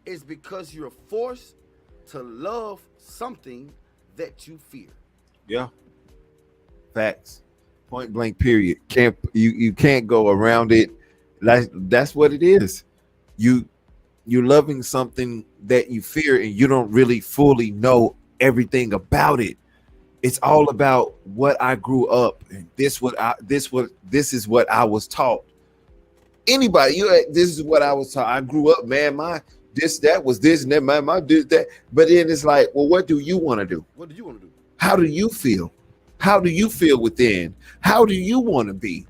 is because you're forced to love something that you fear. Yeah. Facts. Point blank period. You can't go around it. That's what it is. You're loving something that you fear and you don't really fully know everything about it. It's all about what I grew up and this is what I was taught. Anybody, this is what I was taught. I grew up, man, that was this and that, my this, that. But then it's like, well, what do you want to do? What do you want to do? How do you feel? How do you feel within? How do you want to be?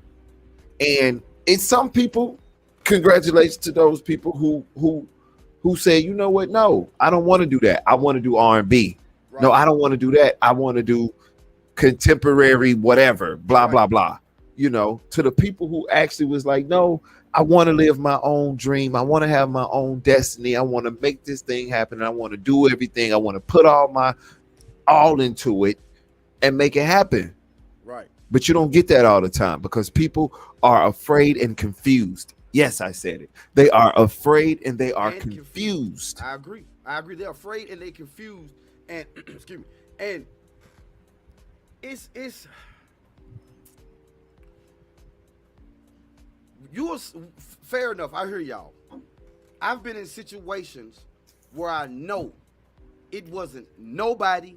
And it's some people, congratulations to those people who say, you know what? No, I don't want to do that. I want to do R&B. Right. No, I don't want to do that. I want to do contemporary, whatever, blah, blah, blah. You know, to the people who actually was like, no, I want to live my own dream. I want to have my own destiny. I want to make this thing happen. I want to do everything. I want to put all into it and make it happen. Right. But you don't get that all the time because people are afraid and confused. Yes, I said it. They are afraid and they are confused. I agree. They're afraid and they're confused. And excuse me. And it's fair enough. I hear y'all. I've been in situations where I know it wasn't nobody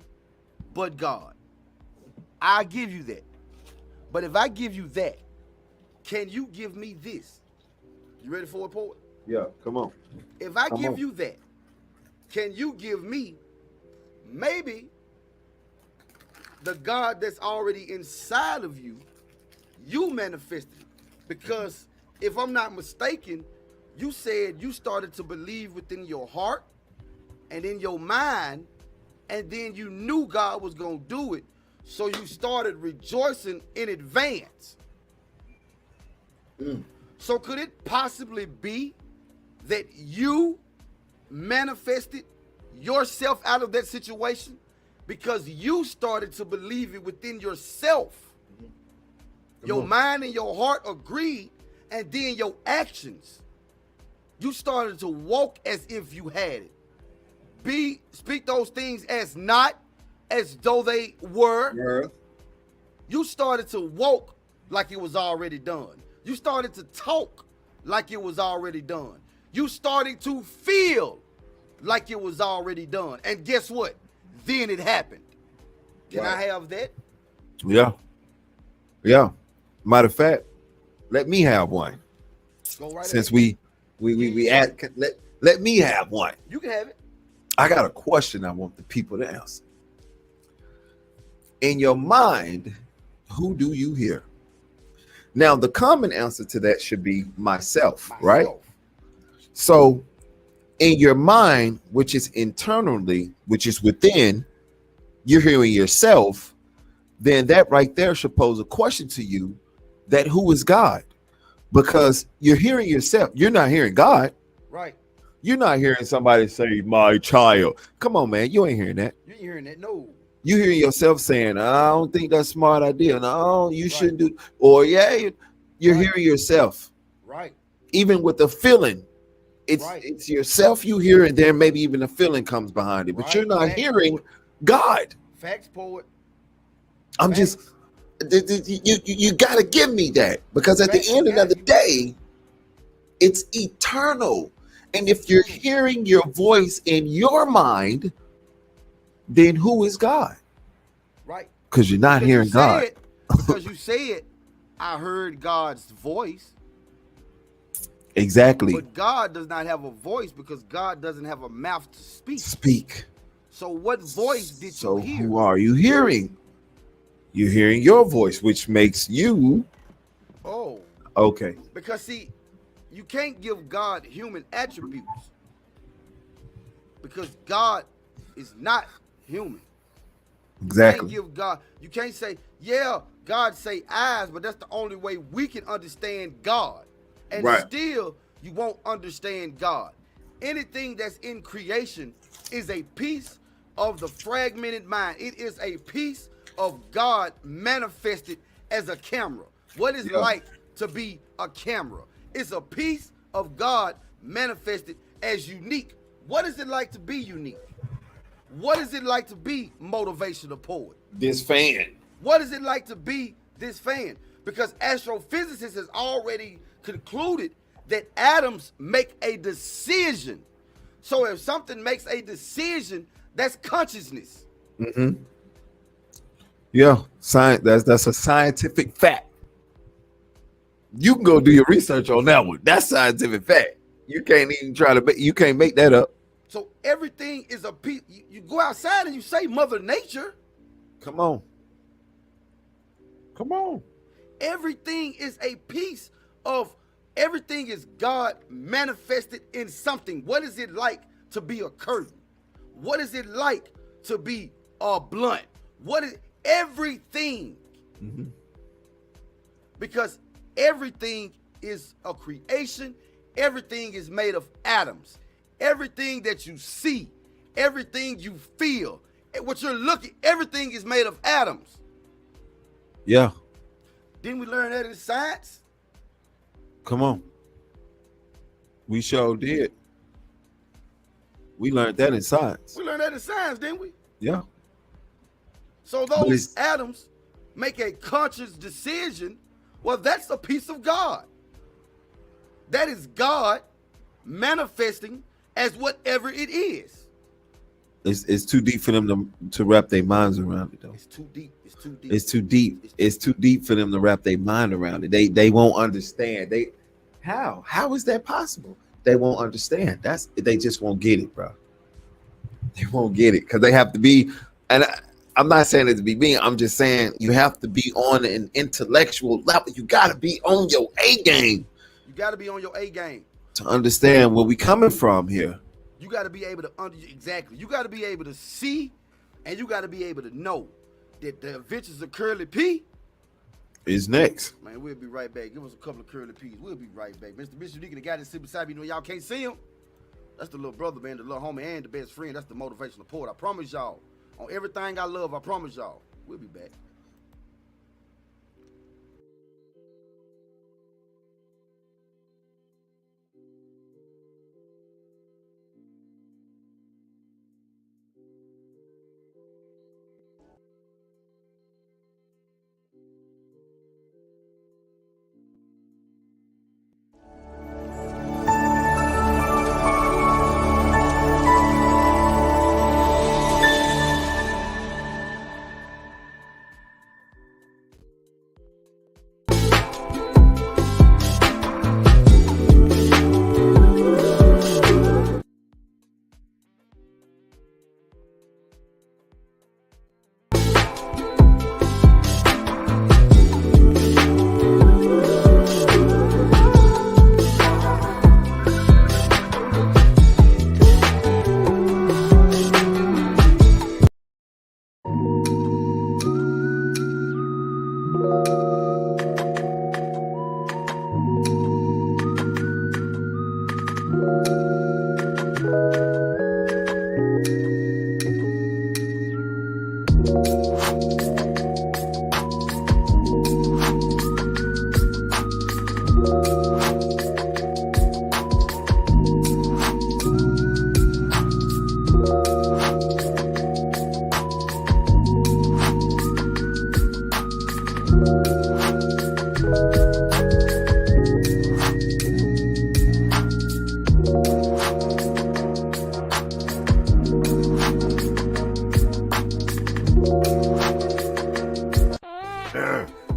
but God. I give you that. But if I give you that, can you give me this? You ready for it, poet? Yeah, come on. If I give you that, can you give me maybe the God that's already inside of you? You manifested it. Because if I'm not mistaken, you said you started to believe within your heart and in your mind, and then you knew God was going to do it. So you started rejoicing in advance. So could it possibly be that you manifested yourself out of that situation because you started to believe it within yourself? Your mind and your heart agreed, and then your actions, you started to walk as if you had it. Speak those things as not as though they were. Yeah. You started to walk like it was already done. You started to talk like it was already done. You started to feel like it was already done. And guess what? Then it happened. Can I have that? Yeah. Yeah. Matter of fact, let me have one. Go right Since ahead. we add, let me have one. You can have it. I got a question I want the people to answer. In your mind, who do you hear? Now, the common answer to that should be myself, right? So in your mind, which is internally, which is within, you're hearing yourself, then that right there should pose a question to you that who is God? Because you're hearing yourself. You're not hearing God. Right. You're not hearing somebody say, my child. Come on, man. You ain't hearing that. You ain't hearing that. No. You hear yourself saying, I don't think that's a smart idea. No, you shouldn't do. Or yeah, you're hearing yourself. Right. Even with the feeling. It's yourself you hear, and then maybe even a feeling comes behind it. But you're not hearing God. Facts, poet. I'm just, you got to give me that. Because at the end of the day, it's eternal. And if you're hearing your voice in your mind, then who is God? Right. Because you're not hearing God. Because you said, I heard God's voice. Exactly. But God does not have a voice because God doesn't have a mouth to speak. So what voice did you hear? So who are you hearing? You're hearing your voice, which makes you. Oh. Okay. Because see, you can't give God human attributes. Because God is not human. Exactly. You can't give God, you can't say, yeah, God say eyes, but that's the only way we can understand God. And Right. still, you won't understand God. Anything that's in creation is a piece of the fragmented mind. It is a piece of God manifested as a camera. What is like to be a camera? It's a piece of God manifested as unique. What is it like to be unique? What is it like to be motivational poet? This fan. What is it like to be this fan? Because astrophysicists has already concluded that atoms make a decision. So if something makes a decision, that's consciousness. Mm-hmm. Yeah, science. That's a scientific fact. You can go do your research on that one. That's scientific fact. You can't even try to you can't make that up. So everything is a piece. You go outside and you say Mother Nature. Come on. Come on. Everything is a piece of, everything is God manifested in something. What is it like to be a curtain? What is it like to be a blunt? What is everything? Mm-hmm. Because everything is a creation. Everything is made of atoms. Everything that you see, everything you feel, what you're looking, everything is made of atoms. Yeah. Didn't we learn that in science? Come on. We sure did. We learned that in science. We learned that in science, didn't we? Yeah. So those atoms make a conscious decision. Well, that's a piece of God. That is God manifesting as whatever it is. It's too deep for them to wrap their minds around it, though. It's too deep. It's too deep. It's too deep. It's too deep for them to wrap their mind around it. They won't understand. How is that possible? They won't understand. They just won't get it, bro. They won't get it because they have to be. And I'm not saying it to be mean. I'm just saying you have to be on an intellectual level. You got to be on your A game. You got to be on your A game to understand where we coming from here. You got to be able to exactly. You got to be able to see, and you got to be able to know that the Adventures of Curly P is next. Man, we'll be right back. Give us a couple of Curly P's. We'll be right back. Mr. Unique, the guy that sit beside me, you know, y'all can't see him. That's the little brother, man, the little homie, and the best friend. That's the motivational poet. I promise y'all. On everything I love, I promise y'all. We'll be back.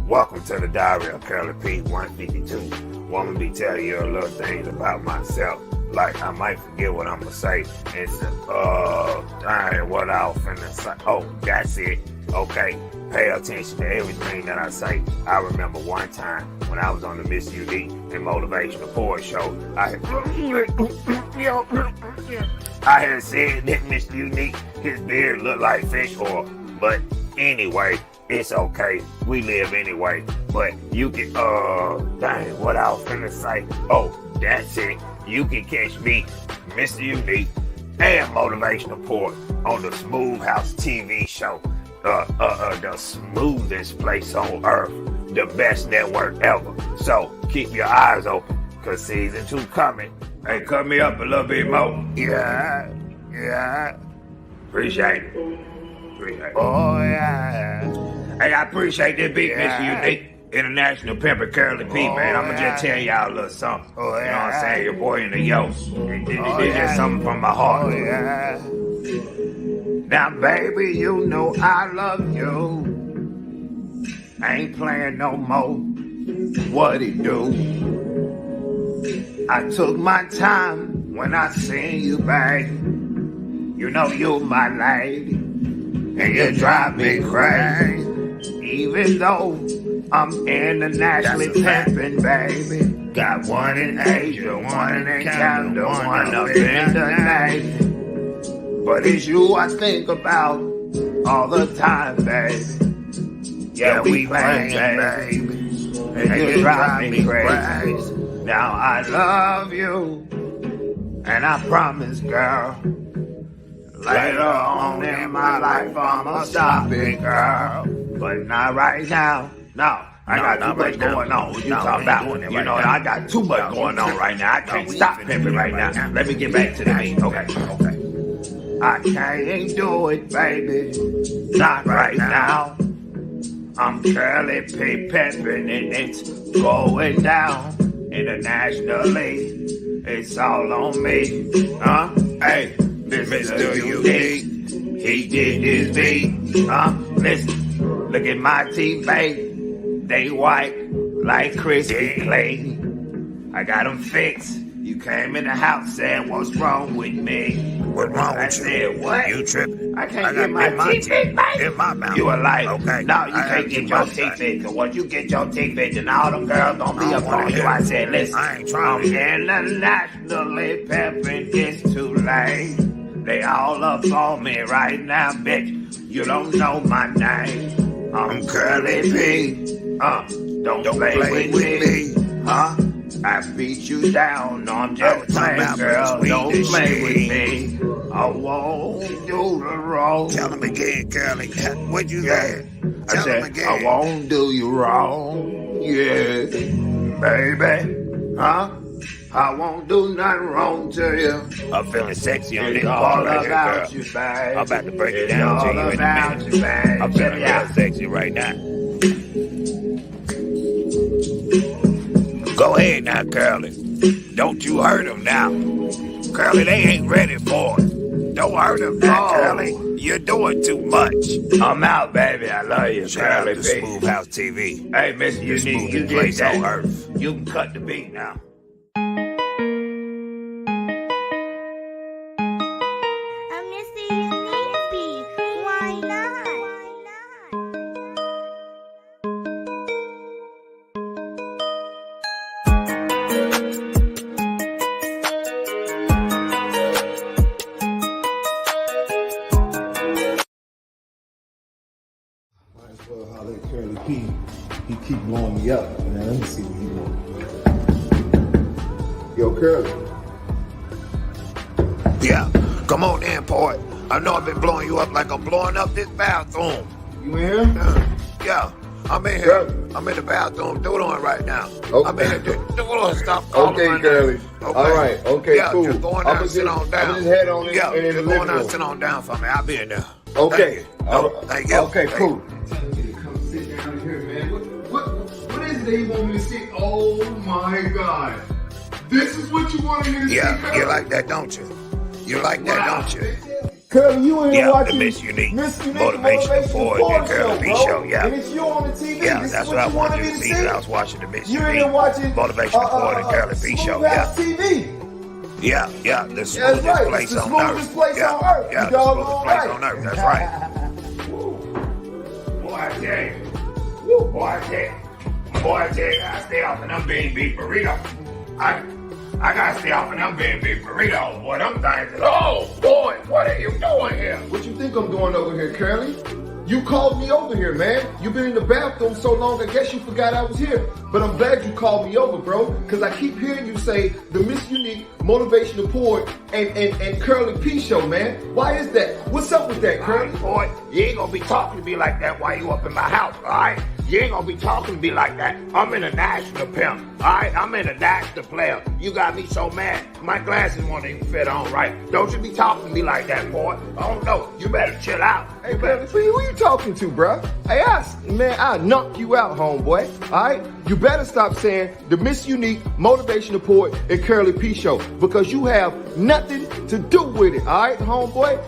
Welcome to the Diary of Curly P 152. Well, I'm gonna be telling you a little things about myself. Like I might forget what I'm gonna say. It's dang, what I was finna say. Oh, that's it. Okay, pay attention to everything that I say. I remember one time when I was on the MrUnique and Motivational Poet show. I had said that Mr. Unique, his beard looked like fish oil. But anyway, it's okay. We live anyway. But you can, dang, what I was finna say. Oh, that's it. You can catch me, Mr. Unique, and Motivational Port on the Smooth House TV show. The smoothest place on earth. The best network ever. So keep your eyes open, cause season 2 coming. Hey, cut me up a little bit more. Yeah. Appreciate it. Oh, yeah. Hey, I appreciate that beat, Mr. Unique. International Pimper Curly P, man. I'ma just tell y'all a little something. You know what I'm saying? Your boy in the yo. It's just something from my heart. Now, baby, you know I love you. I ain't playing no more. What it do? I took my time when I seen you, babe. You know you my lady, and you drive me crazy. Even though I'm internationally pimping, baby. Got one in Asia, one in Canada, one up in the Navy. But it's you I think about all the time, baby. Yeah, we playing, baby. And you drive me crazy. Now I love you, and I promise, girl, later on in my life I'ma stop it, girl. But not right now. No, I got too much going on. What you talking about? You know, I got too much going on right now. I can't stop pimping right now. Let me get back to the beat. Okay. I can't do it, baby. Not right now. I'm Curly P pimping and it's going down. Internationally, it's all on me. Hey, Mr. Unique, he did his beat. Listen, look at my teeth, baby. They white like crispy clay. I got them fixed. You came in the house saying, what's wrong with me? What's wrong with you? I said, what? You tripping? I can't get my teeth fixed, baby. In my mouth. You a liar. Okay. No, you can't get your teeth fixed. Cause once you get your teeth fixed, then all them girls gonna be up on you. I said, listen, I ain't trying to. internationally pimping, it's too late. They all up on me right now, bitch. You don't know my name. I'm Curly P. Don't play with me. I beat you down. No, I'm just playing, girl. Don't play with me. I won't do the wrong. Tell him again, Curly. What you say? I said, I won't do you wrong. Yeah, baby. I won't do nothing wrong to you. I'm feeling sexy on this all part right about here, girl. you, babe. I'm about to break it down to you in a minute. I'm feeling real sexy right now. Go ahead now, Curly. Don't you hurt them now. Curly, they ain't ready for it. Don't hurt them now, Curly. You're doing too much. I'm out, baby. I love you, Shout out Curly to P. Smooth House TV. Hey, Mr. Unique, you smoothest did place that. on earth. You can cut the beat now. Mr. Unique beat. Why not? Might as well holler at Curly P. He keep blowing me up, man. Let me see what he doing. Yo, Curly. Yeah, come on in, boy. I know I've been blowing you up like I'm blowing up this bathroom. You in here? Yeah, I'm in here. I'm in the bathroom doodling right now. Okay. I'm in here doodling stuff. Okay, Curly. Okay. All right. Okay, yeah, cool. Just go on down and sit on down. I'm just head on in, yeah, in the just go living on down and room. sit on down for me. I'll be in there. Okay. Thank you. Okay, Thank cool. you. Come sit down here, man. What is it that you want me to see? Oh my God. This is what you wanted me to see, Yeah, Curly? you like that, don't you? You like that, don't you? Curly, you ain't Yeah, watching the Miss Unique Motivational Motivational Port and Curly P bro. show, yeah. And it's you on the TV. Yeah, This that's is what I you wanted me you to see. I was watching the Miss You Unique ain't watching Motivational Port and Curly P show, Smooth yeah. House TV. Yeah, the That's smoothest right. place It's the on smoothest earth. place yeah, on earth. Yeah, You the doggone smoothest place right. on earth. That's right. Boy, I tell you. Boy, I tell you. I stay off of them bean beef burrito. I gotta stay off of them big burritos, boy. Them things. Oh, boy, what are you doing here? What you think I'm doing over here, Curly? You called me over here, man. You've been in the bathroom so long, I guess you forgot I was here. But I'm glad you called me over, bro, because I keep hearing you say the MrUnique Motivational Poet and Curly P show, man. Why is that? What's up with that, Curly? Boy, you ain't gonna be talking to me like that while you up in my house, all right? You ain't gonna be talking to me like that. I'm in a national pimp, all right? I'm in a national player. You got me so mad, my glasses won't even fit on right. Don't you be talking to me like that, boy. I don't know. You better chill out. Hey, man, who you talking to, bro? Hey, I'll knock you out, homeboy, all right? You better stop saying the MrUnique Motivational Poet and Curly P show, because you have nothing to do with it, all right, homeboy?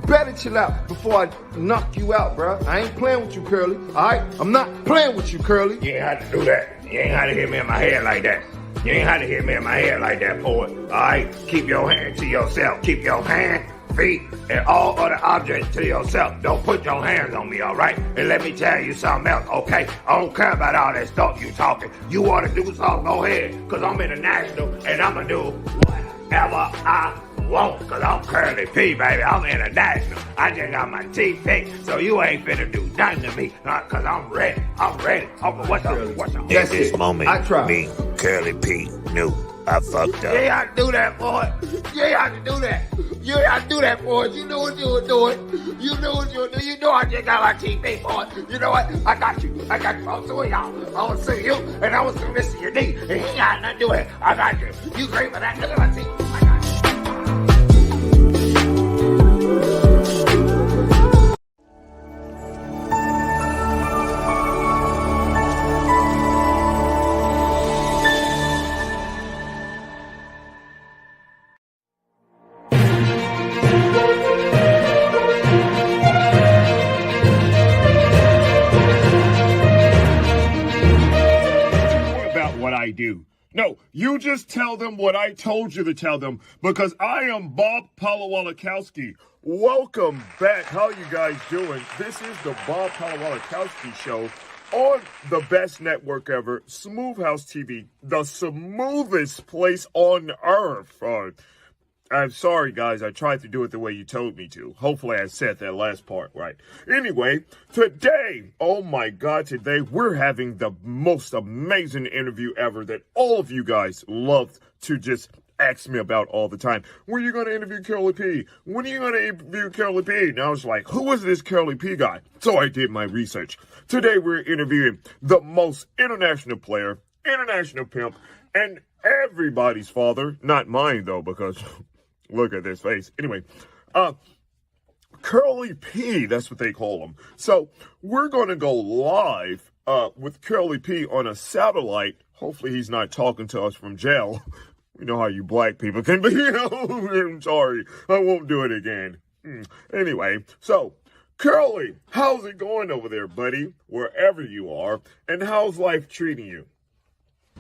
Better chill out before I knock you out, bro. I ain't playing with you, Curly. All right? I'm not playing with you, Curly. You ain't had to do that. You ain't had to hit me in my head like that. You ain't had to hit me in my head like that, boy. All right? Keep your hand to yourself. Keep your hand, feet, and all other objects to yourself. Don't put your hands on me, all right? And let me tell you something else, okay? I don't care about all that stuff you talking. You want to do something, go ahead, because I'm international, and I'm going to do whatever I won't, because I'm Curly P, baby. I'm international. I just got my teeth picked, so you ain't finna do nothing to me, because I'm ready. I'm ready. Okay, what's up? At this moment, me, Curly P, knew I fucked up. You ain't have to do that, boy. You ain't have to do that. You ain't have to do that, boy. You knew what you were doing. You knew what you were doing. You know I just got my teeth picked, boy. You know what? I got you. I got you. I'm suing y'all. I'm gonna sue you, and I'm gonna sue MrUnique, and he ain't got nothing to do with it. I got you. You great for that. Look at my teeth. I got you. I do. No, you just tell them what I told you to tell them, because I am Bob Palawalakowski. Welcome back. How you guys doing? This is the Bob Palawalakowski show on the best network ever, Smooth House TV, the smoothest place on earth. I'm sorry, guys. I tried to do it the way you told me to. Hopefully I said that last part right. Anyway, today, oh my God, today we're having the most amazing interview ever that all of you guys love to just ask me about all the time. When are you going to interview Curly P? When are you going to interview Curly P? And I was like, who is this Curly P guy? So I did my research. Today we're interviewing the most international player, international pimp, and everybody's father. Not mine, though, because... look at this face. Anyway, Curly P, that's what they call him. So we're going to go live with Curly P on a satellite. Hopefully he's not talking to us from jail. You know how you black people can be. I'm sorry. I won't do it again. Anyway, so Curly, how's it going over there, buddy? Wherever you are. And how's life treating you?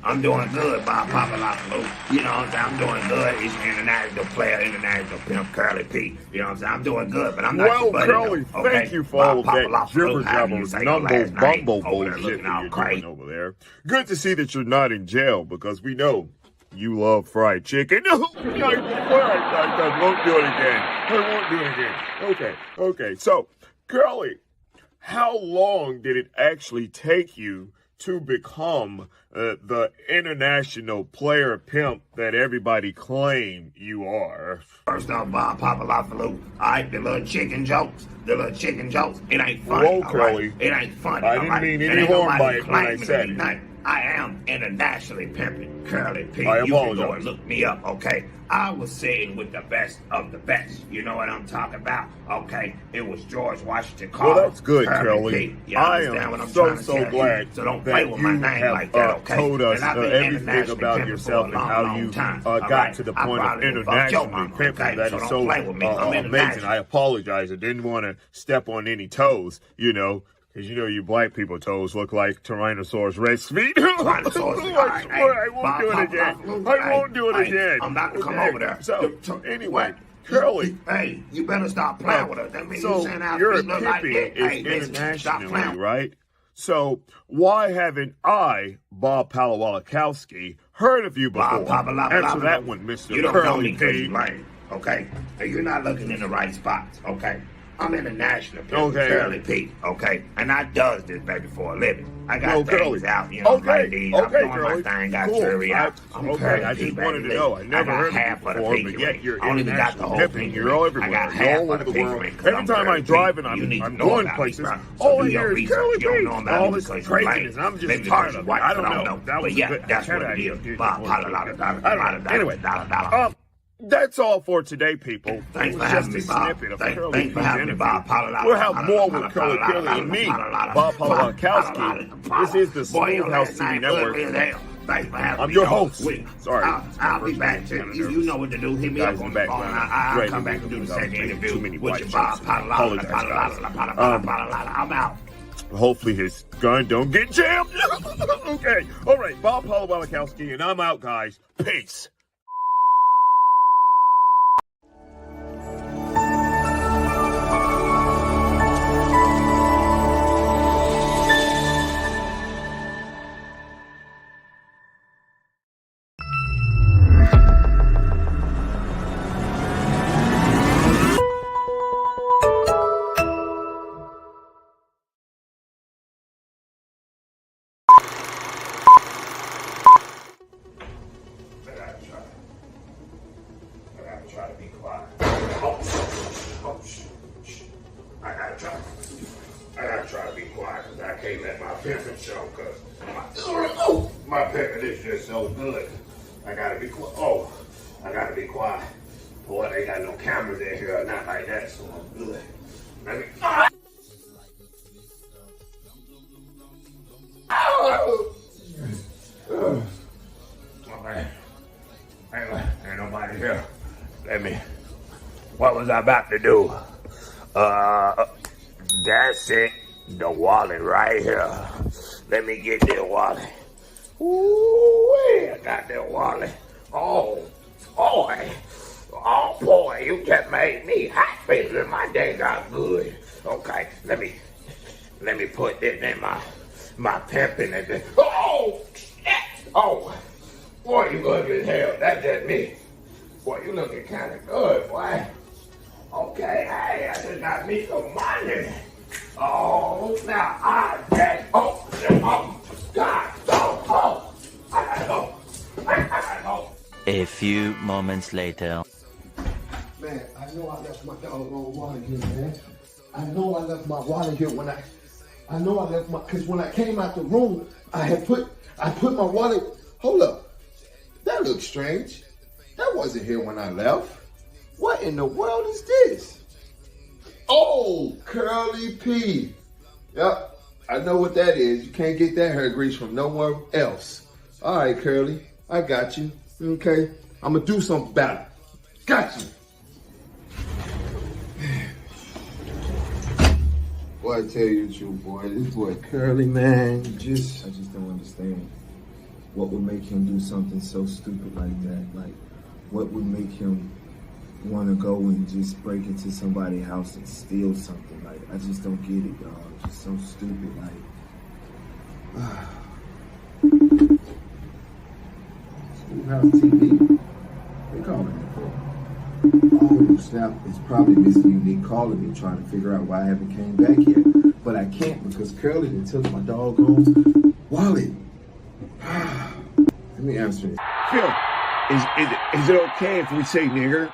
I'm doing good, Bob Palawalakowski. You know what I'm saying? I'm doing good. He's an international player, international pimp, Curly P. You know what I'm saying? I'm doing good, but I'm not well, your buddy, Curly, though, okay? Thank you for all of that Bob jibber jabber, numbo bumble over bullshit that you're doing over there. Good to see that you're not in jail, because we know you love fried chicken. No, I won't do it again. I won't do it again. Okay. So, Curly, how long did it actually take you to become the international player pimp that everybody claim you are? First off, Bob Palawalakowski, the little chicken jokes, it ain't funny. Whoa, Curly. Right? It ain't funny. I didn't mean any harm by it when I said it. I am internationally pimping Curly P. I You can go apologize. and look me up, okay? I was sitting with the best of the best. You know what I'm talking about? Okay, it was George Washington Carver. Well, that's good, Curly. P. You I understand am what I'm trying to so tell glad you? So don't play that with my you name have like that, okay? told us And I've been everything internationally about pimping yourself for and a long, how long you time, got alright? to the I point of probably fucked your internationally mama, pimping. okay? That So is don't so play with me. I'm amazing. international. I apologize. I didn't want to step on any toes, you know. Because you know you black people toes look like Tyrannosaurus Rex feet. I won't do it again. I won't do it again. I'm not going to come over there. So anyway, Curly. Hey, you better stop playing with us. That means So you saying how your feet look like pimping that. is Hey, listen, stop internationally, playing. right? So why haven't I, Bob Palawalakowski, heard of you before. Answer that one, Mr. You don't know Curly me because P. you lame, okay? And you're not looking in the right spots, okay? I'm international, Okay. Curly P, okay? And I does this, baby, for a living. I got things Curly. out, you know, like these. I'm doing Curly. my thing, got Cool. jury out. I'm Okay, Curly I P, just baby, wanted to know. I never got heard of half you of the before, pinky but yet ring. you're I don't even got the international whole pimping. pinky You're ring. all I everywhere. got You're half all of over the the pinky world. ring. 'Cause Every time I Curly drive P. and You need to I'm know going about places, me, bro. all So I do your hear is research. Curly You don't P. know about All me this because you lame. craziness. I'm Maybe just because tired you of it. white, I don't so know. That But was yeah, a bit. that's what it is. Anyway, that's all for today, people. Thanks It for was having just me, a Bob. snippet of Curly Thanks for P's having me, interview. Bob. We'll have more with Curly and me, Bob Palawakowski. This is the Smooth House TV Network. Thanks for having I'm me. your host. Sorry. I'll be back. You know what to do. Hit me up on the phone. I'll come back and do the second interview with your Bob Palawakowski. I'm out. Hopefully his gun don't get jammed. Okay. All right. Bob Palawakowski, and I'm out, guys. Peace. Try to be quiet. I gotta try to be quiet because I can't let my pimping show because my pimping is just so good. I gotta be quiet. I gotta be quiet. Boy, they got no cameras in here or not like that, so I'm good. Let me. Oh man. Ain't nobody here. What was I about to do? That's it. The wallet right here. Let me get that wallet. Ooh, I got that wallet. Oh, boy, you just made me happy. My day got good. Okay, let me put this in my pimping and this. Oh, shit. Oh, boy, you good as hell. That's just me. Boy, you looking kind of good, boy. Okay, hey, I just got me some money. Oh, now I just, God, I gotta go. A few moments later. Man, I know I left my doggone wallet here, man. I know I left my wallet here because when I came out the room, I put my wallet, hold up, that looks strange. That wasn't here when I left. What in the world is this? Oh, Curly P. Yep, I know what that is. You can't get that hair grease from nowhere else. All right, Curly, I got you. Okay, I'm gonna do something about it. Got you. Boy, I tell you the truth, boy. This boy Curly, man, I just don't understand. What would make him do something so stupid like that? Like, what would make him want to go and just break into somebody's house and steal something? Like, I just don't get it, dog. Just so stupid, like. Schoolhouse TV. They calling me for. Oh, snap. It's probably MrUnique calling me trying to figure out why I haven't came back yet. But I can't because Curly done took my doggone wallet. Let me answer it. Phil, is it okay if we say nigger?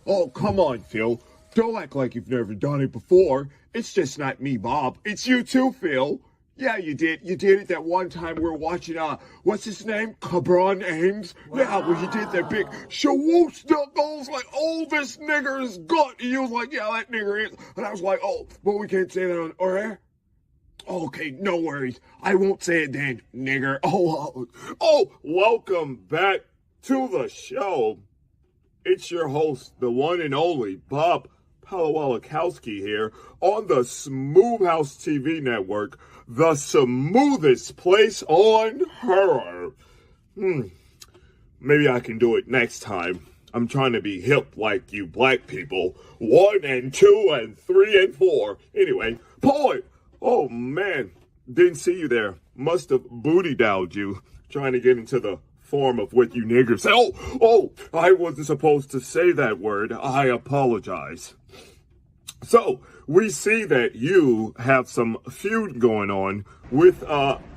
Oh, come on, Phil. Don't act like you've never done it before. It's just not me, Bob. It's you too, Phil. Yeah, you did. You did it that one time we were watching, what's his name? Cabron Ames? Wow. Yeah, well, he did that big shawoosh goes like, oh, this nigger is gut. And he was like, yeah, that nigger is. And I was like, oh, but we can't say that on air. Okay, no worries. I won't say it then, nigger. Oh, welcome back to the show. It's your host, the one and only Bob Palawakowski here on the Smooth House TV Network, the smoothest place on horror. Maybe I can do it next time. I'm trying to be hip like you black people. 1 and 2 and 3 and 4. Anyway, boy. Oh, man. Didn't see you there. Must have booty dialed you trying to get into the form of what you niggers say. Oh, I wasn't supposed to say that word. I apologize. So, we see that you have some feud going on with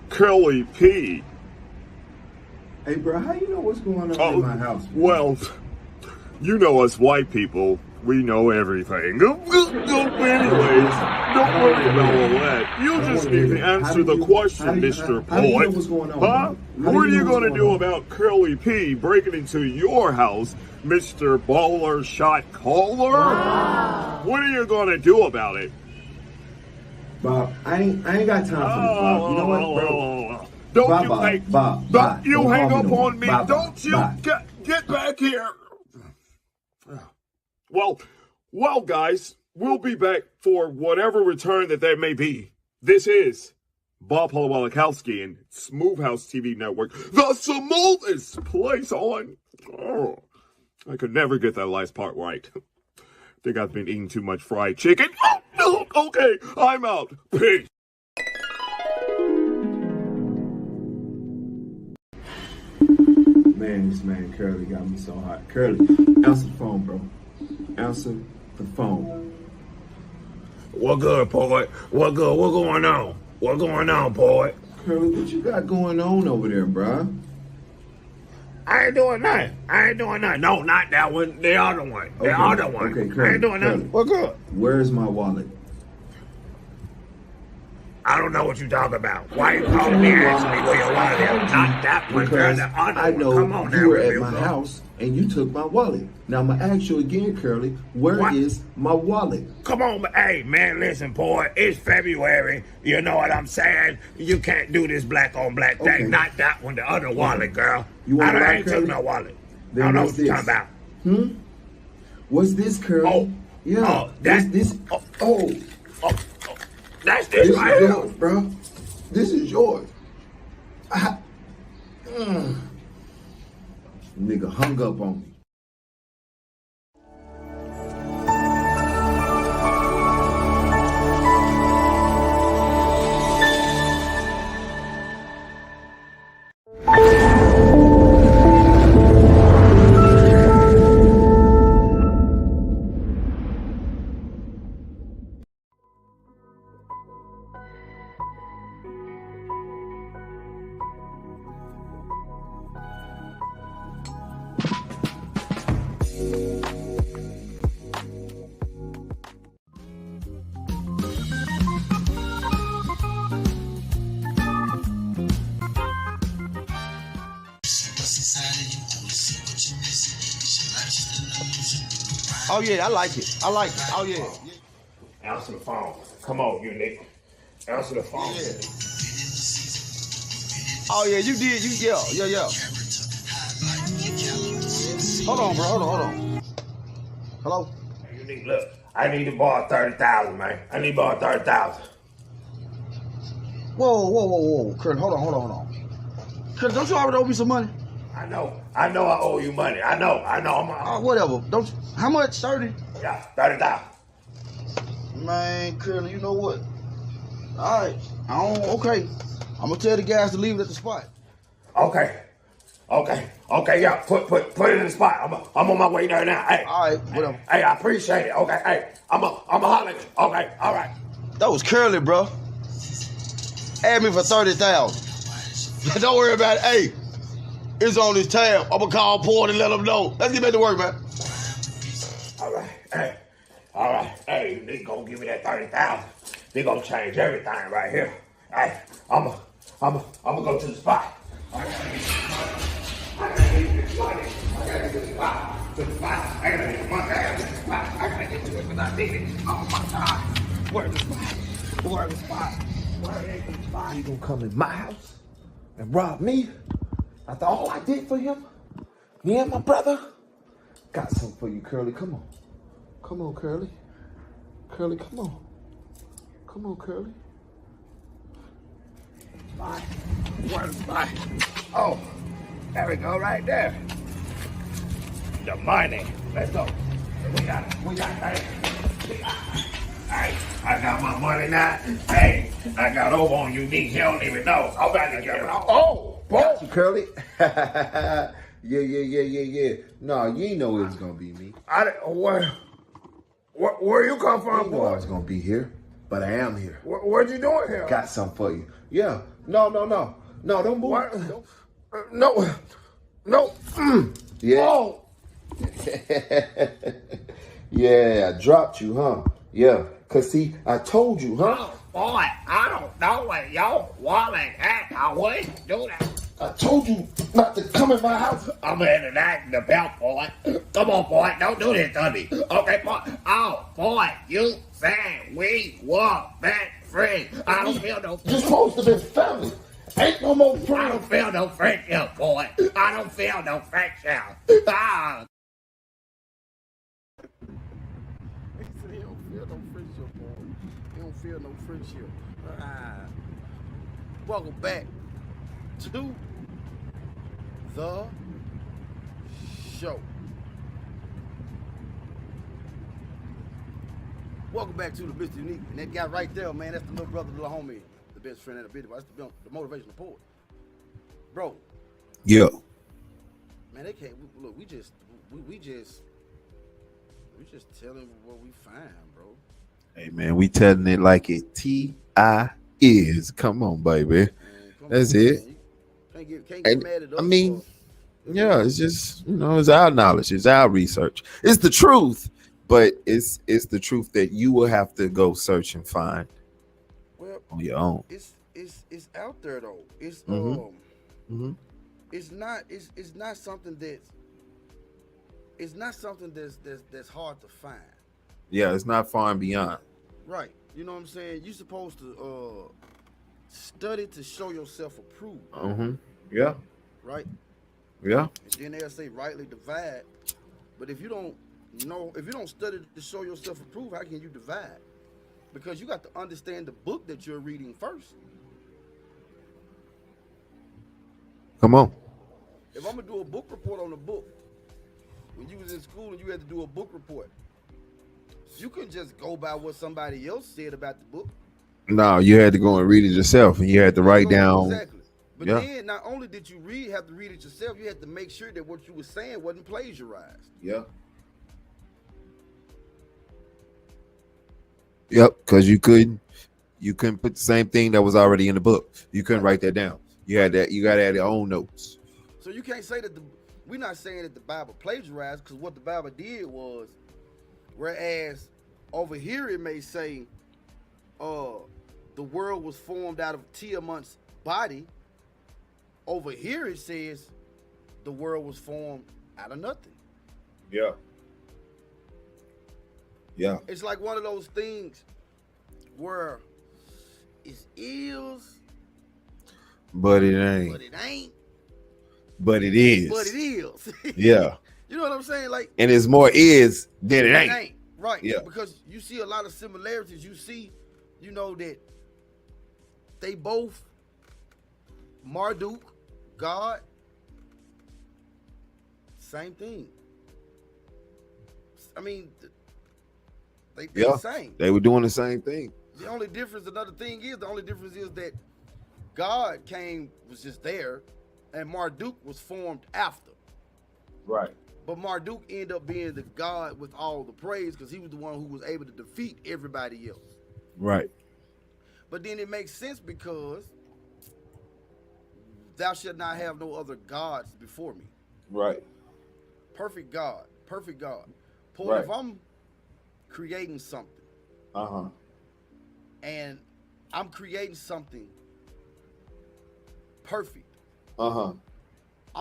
Curly P. Hey, bro, how you know what's going on in my house? Man? Well, you know us white people, we know everything. Anyways, don't worry about all that. You just need to answer the question, Mr. Poet. How do you know what's going on? Huh? What are you going to do about Curly P breaking into your house, Mr. Baller Shot Caller? Wow. What are you going to do about it? Bob, I ain't got time for this, Bob. You know what, bro? Don't you hang up on me. Don't you get back here. Well, guys, we'll be back for whatever return that may be. This is Bob Polowalakowski and Smooth House TV Network, the smoothest place on. Oh, I could never get that last part right. Think I've been eating too much fried chicken. Oh, no, okay, I'm out. Peace. Man, this man Curly got me so hot. Curly, answer the phone, bro. Answer the phone. What good, Poet? What good? What going on? What going on, Poet? Curly, what you got going on over there, bro? I ain't doing nothing. No, not that one. The other one. The other one. Okay, Curly, I ain't doing nothing. What good? Where's my wallet? I don't know what you talking about. Why you calling me and asking me where your wallet is? Not that one, girl. The other I one. know Come on you were now, at my house and you took my wallet. Now I'm gonna ask you again, Curly, where is my wallet? Come on, hey man, listen, boy. It's February. You know what I'm saying? You can't do this black on black thing. Okay. Not that one. The other wallet, girl. You want I ain't took no wallet. Then I don't know what's what you're talking about. What's this, Curly? That's this. That's this right is here, yours, bro. This is yours. Nigga hung up on me. Oh yeah, I like it. I like it. Oh yeah. Answer the phone. Come on, you nigga. Answer the phone. Yeah. Oh yeah, you did. Yeah. Hold on, bro. Hold on. Hello. You need look. I need to borrow 30,000, man. I need to borrow 30,000. Whoa. Kurt, hold on. Kurt, don't you already owe me some money? I know I owe you money. I know. Whatever. How much? 30? Yeah, 30,000. Man, Curly, you know what? All right. Okay. I'm gonna tell the guys to leave it at the spot. Okay, yeah, put it in the spot. I'm on my way there now. Hey. All right, whatever. Hey, I appreciate it. Okay, hey, I'm a holler at you. Okay, all right. That was Curly, bro. Add me for 30,000. Don't worry about it. Hey, it's on this tab. I'm gonna call Port and let them know. Let's get back to work, man. All right. Hey, they gonna give me that 30,000. They gonna change everything right here. Hey, I'm gonna go to the spot. I gotta get to the spot. Oh my God. Where's the spot? You gonna come in my house and rob me? After all I did for him? Me and my brother? Got something for you, Curly. Come on. Come on, Curly. Curly, come on. Come on, Curly. Where's the spot? Oh, there we go, right there. The money. Let's go. We got it. Hey, I got my money now. Hey, I got over on Unique. He don't even know. I'm about to get it. Oh, Got you, Curly. Yeah. No, you ain't know it was gonna be me. Where you come from, You know I was gonna be here, but I am here. What you doing here? Got something for you. Yeah. No, don't move. What? No. Yeah. Oh. Yeah, I dropped you, huh? Yeah. Cause see, I told you, huh? Boy, I don't know what y'all want at. I wouldn't do that. I told you not to come in my house. I'm in the belt, boy. Come on, boy. Don't do this to me. Okay, boy. Oh, boy, you said we were best friends. I don't feel no. You're supposed to be family. Ain't no more friends. I don't feel no friendship, boy. I don't feel no friendship. Ah. He said he don't feel no friendship, boy. He don't feel no friendship. Welcome back to the show. Welcome back to the Mr. Unique. And that guy right there, man, that's the little brother, the little homie, the best friend of the video. That's the motivational poet. Bro. Yeah. Man, they can't look, we just telling what we find, bro. Hey man, we telling it like it T.I. is. Come on, baby. That's it. Can't get mad at us. I mean, yeah, it's just, it's our knowledge, it's our research. It's the truth, but it's the truth that you will have to go search and find on your own. It's out there though. It's it's not something that's hard to find. Yeah, it's not far and beyond. Right. You know what I'm saying? You're supposed to study to show yourself approved. Yeah. Right? Yeah. And then they'll say rightly divide. But if you don't study to show yourself approved, how can you divide? Because you got to understand the book that you're reading first. Come on. If I'm gonna do a book report on a book, when you was in school and you had to do a book report, you couldn't just go by what somebody else said about the book. No, you had to go and read it yourself, and you had to write down. Exactly. But then not only did you have to read it yourself, you had to make sure that what you were saying wasn't plagiarized. Yeah. Yep, because you couldn't put the same thing that was already in the book. You couldn't write that down. You gotta add your own notes. So you can't say that we're not saying that the Bible plagiarized, because what the Bible did was, whereas over here it may say the world was formed out of Tiamat's body, over here it says the world was formed out of nothing. Yeah. Yeah. It's like one of those things where it is, but it ain't. but it ain't. But it is. But it is. Yeah. You know what I'm saying? Like, and it's more is than it ain't. Right. Yeah. Because you see a lot of similarities. You see, that they both, Marduk, God, same thing. I mean, they the same. They were doing the same thing. The only difference is that God was just there, and Marduk was formed after. Right. But Marduk ended up being the God with all the praise, because he was the one who was able to defeat everybody else. Right. But then it makes sense, because thou shalt not have no other gods before me. Right. Perfect God. Paul, right. If I'm creating something, and I'm creating something perfect, I'm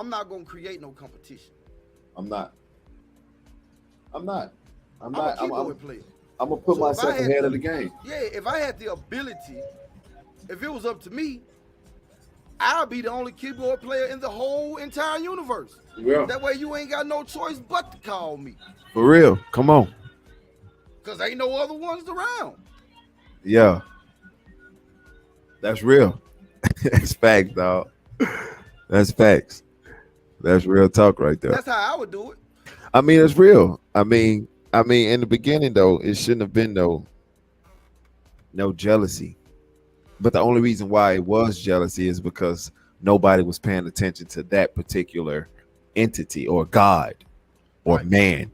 not gonna create no competition. I'm not. I'm a keyboard player. I'm gonna put myself ahead of the game. Yeah, if I had the ability, if it was up to me, I'll be the only keyboard player in the whole entire universe. Yeah. That way you ain't got no choice but to call me. For real. Come on. Because ain't no other ones around. Yeah. That's real. That's facts, dog. That's facts. That's real talk right there. That's how I would do it. I mean, it's real. I mean, in the beginning though, it shouldn't have been no jealousy. But the only reason why it was jealousy is because nobody was paying attention to that particular entity or God or man.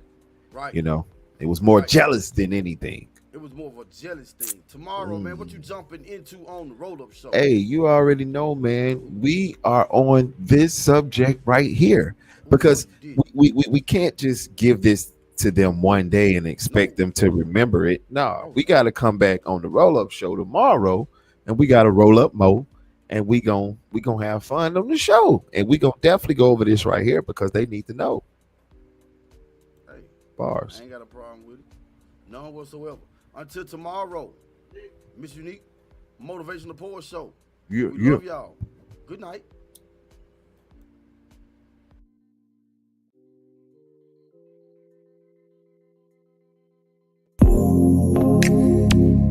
Right. You know, it was more jealous than anything. It was more of a jealous thing. Tomorrow, man, what you jumping into on the roll-up show? Hey, you already know, man. We are on this subject right here because we can't just give this to them one day and expect them to remember it. No, we got to come back on the roll-up show tomorrow, and we got to roll up more, and we gonna have fun on the show, and we gonna definitely go over this right here because they need to know. Hey, bars. I ain't got a problem with it, none whatsoever. Until tomorrow, MrUnique Motivational Poet Show. We love y'all. Good night.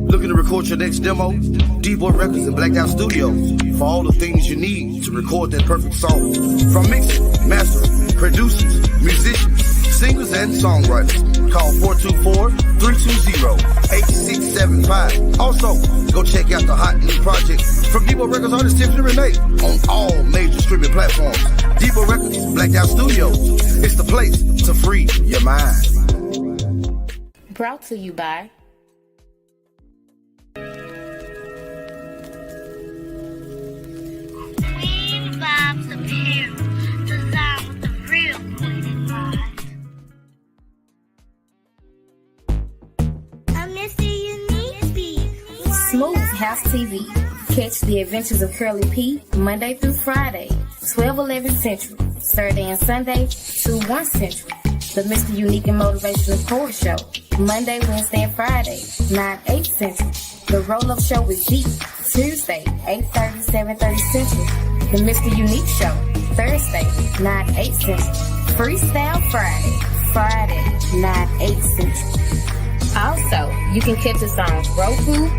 Looking to record your next demo? DBoy Records and Blacked Out Studios for all the things you need to record that perfect song. From mixing, mastering, producers, musicians, singers, and songwriters. Call 424-320-8675. Also, go check out the hot new project from DBoy Records artist Tiffany Renee on all major streaming platforms. DBoy Records, Blacked Out Studios. It's the place to free your mind. Brought to you by Queen Vibes Apparel, designed with the real queen in mind. MrUnique beat. Smooth House TV. Catch the adventures of Curly P Monday through Friday, 12-11 Central, Saturday and Sunday, 2-1 Central. The MrUnique and Motivational Poet Show, Monday, Wednesday, and Friday, 9-8 Central. The Roll-Up Show with Deep, Tuesday, 8:30, 7:30 Central. The MrUnique Show, Thursday, 9-8 Central. Freestyle Friday, 9-8 Central. Also, you can catch us on Roku,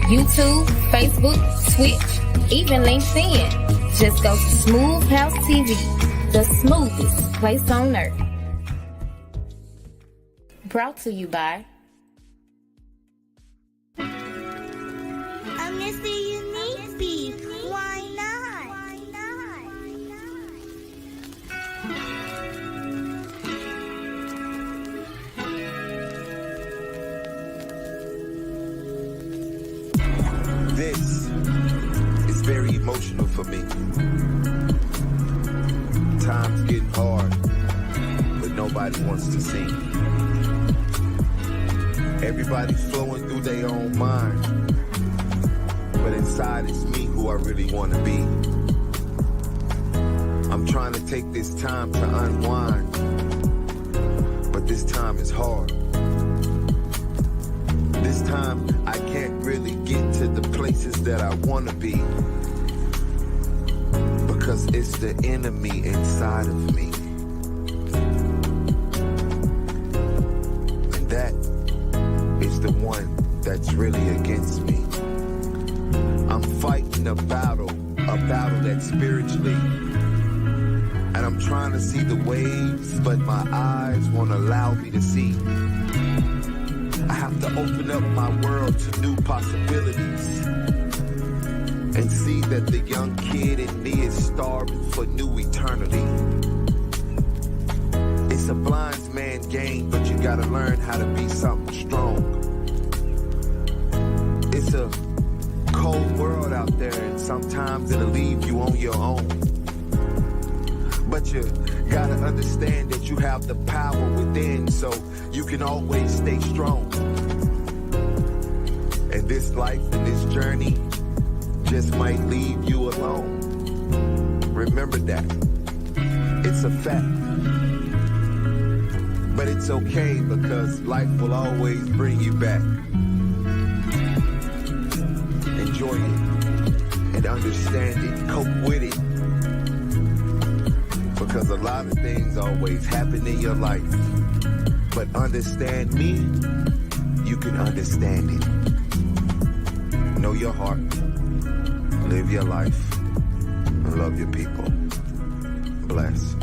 YouTube, Facebook, Twitch, even LinkedIn. Just go to Smooth House TV, the smoothest place on earth. Brought to you by MrUnique beat. Why not? This is very emotional for me. Time's getting hard, but nobody wants to see. Everybody's flowing through their own mind, but inside it's me who I really want to be. I'm trying to take this time to unwind, but this time is hard. This time I can't really get to the places that I want to be, because it's the enemy inside of me. And that is the one that's really against me. I'm fighting a battle that's spiritually. And I'm trying to see the waves, but my eyes won't allow me to see. I have to open up my world to new possibilities and see that the young kid in me is starving for new eternity. It's a blind man's game, but you gotta learn how to be something strong. It's a cold world out there, and sometimes it'll leave you on your own. But you gotta understand that you have the power within, so you can always stay strong. And this life and this journey just might leave you alone. Remember that. It's a fact. But it's okay, because life will always bring you back. Enjoy it and understand it. Cope with it. Because a lot of things always happen in your life. But understand me, you can understand it. Know your heart, live your life, and love your people. Bless.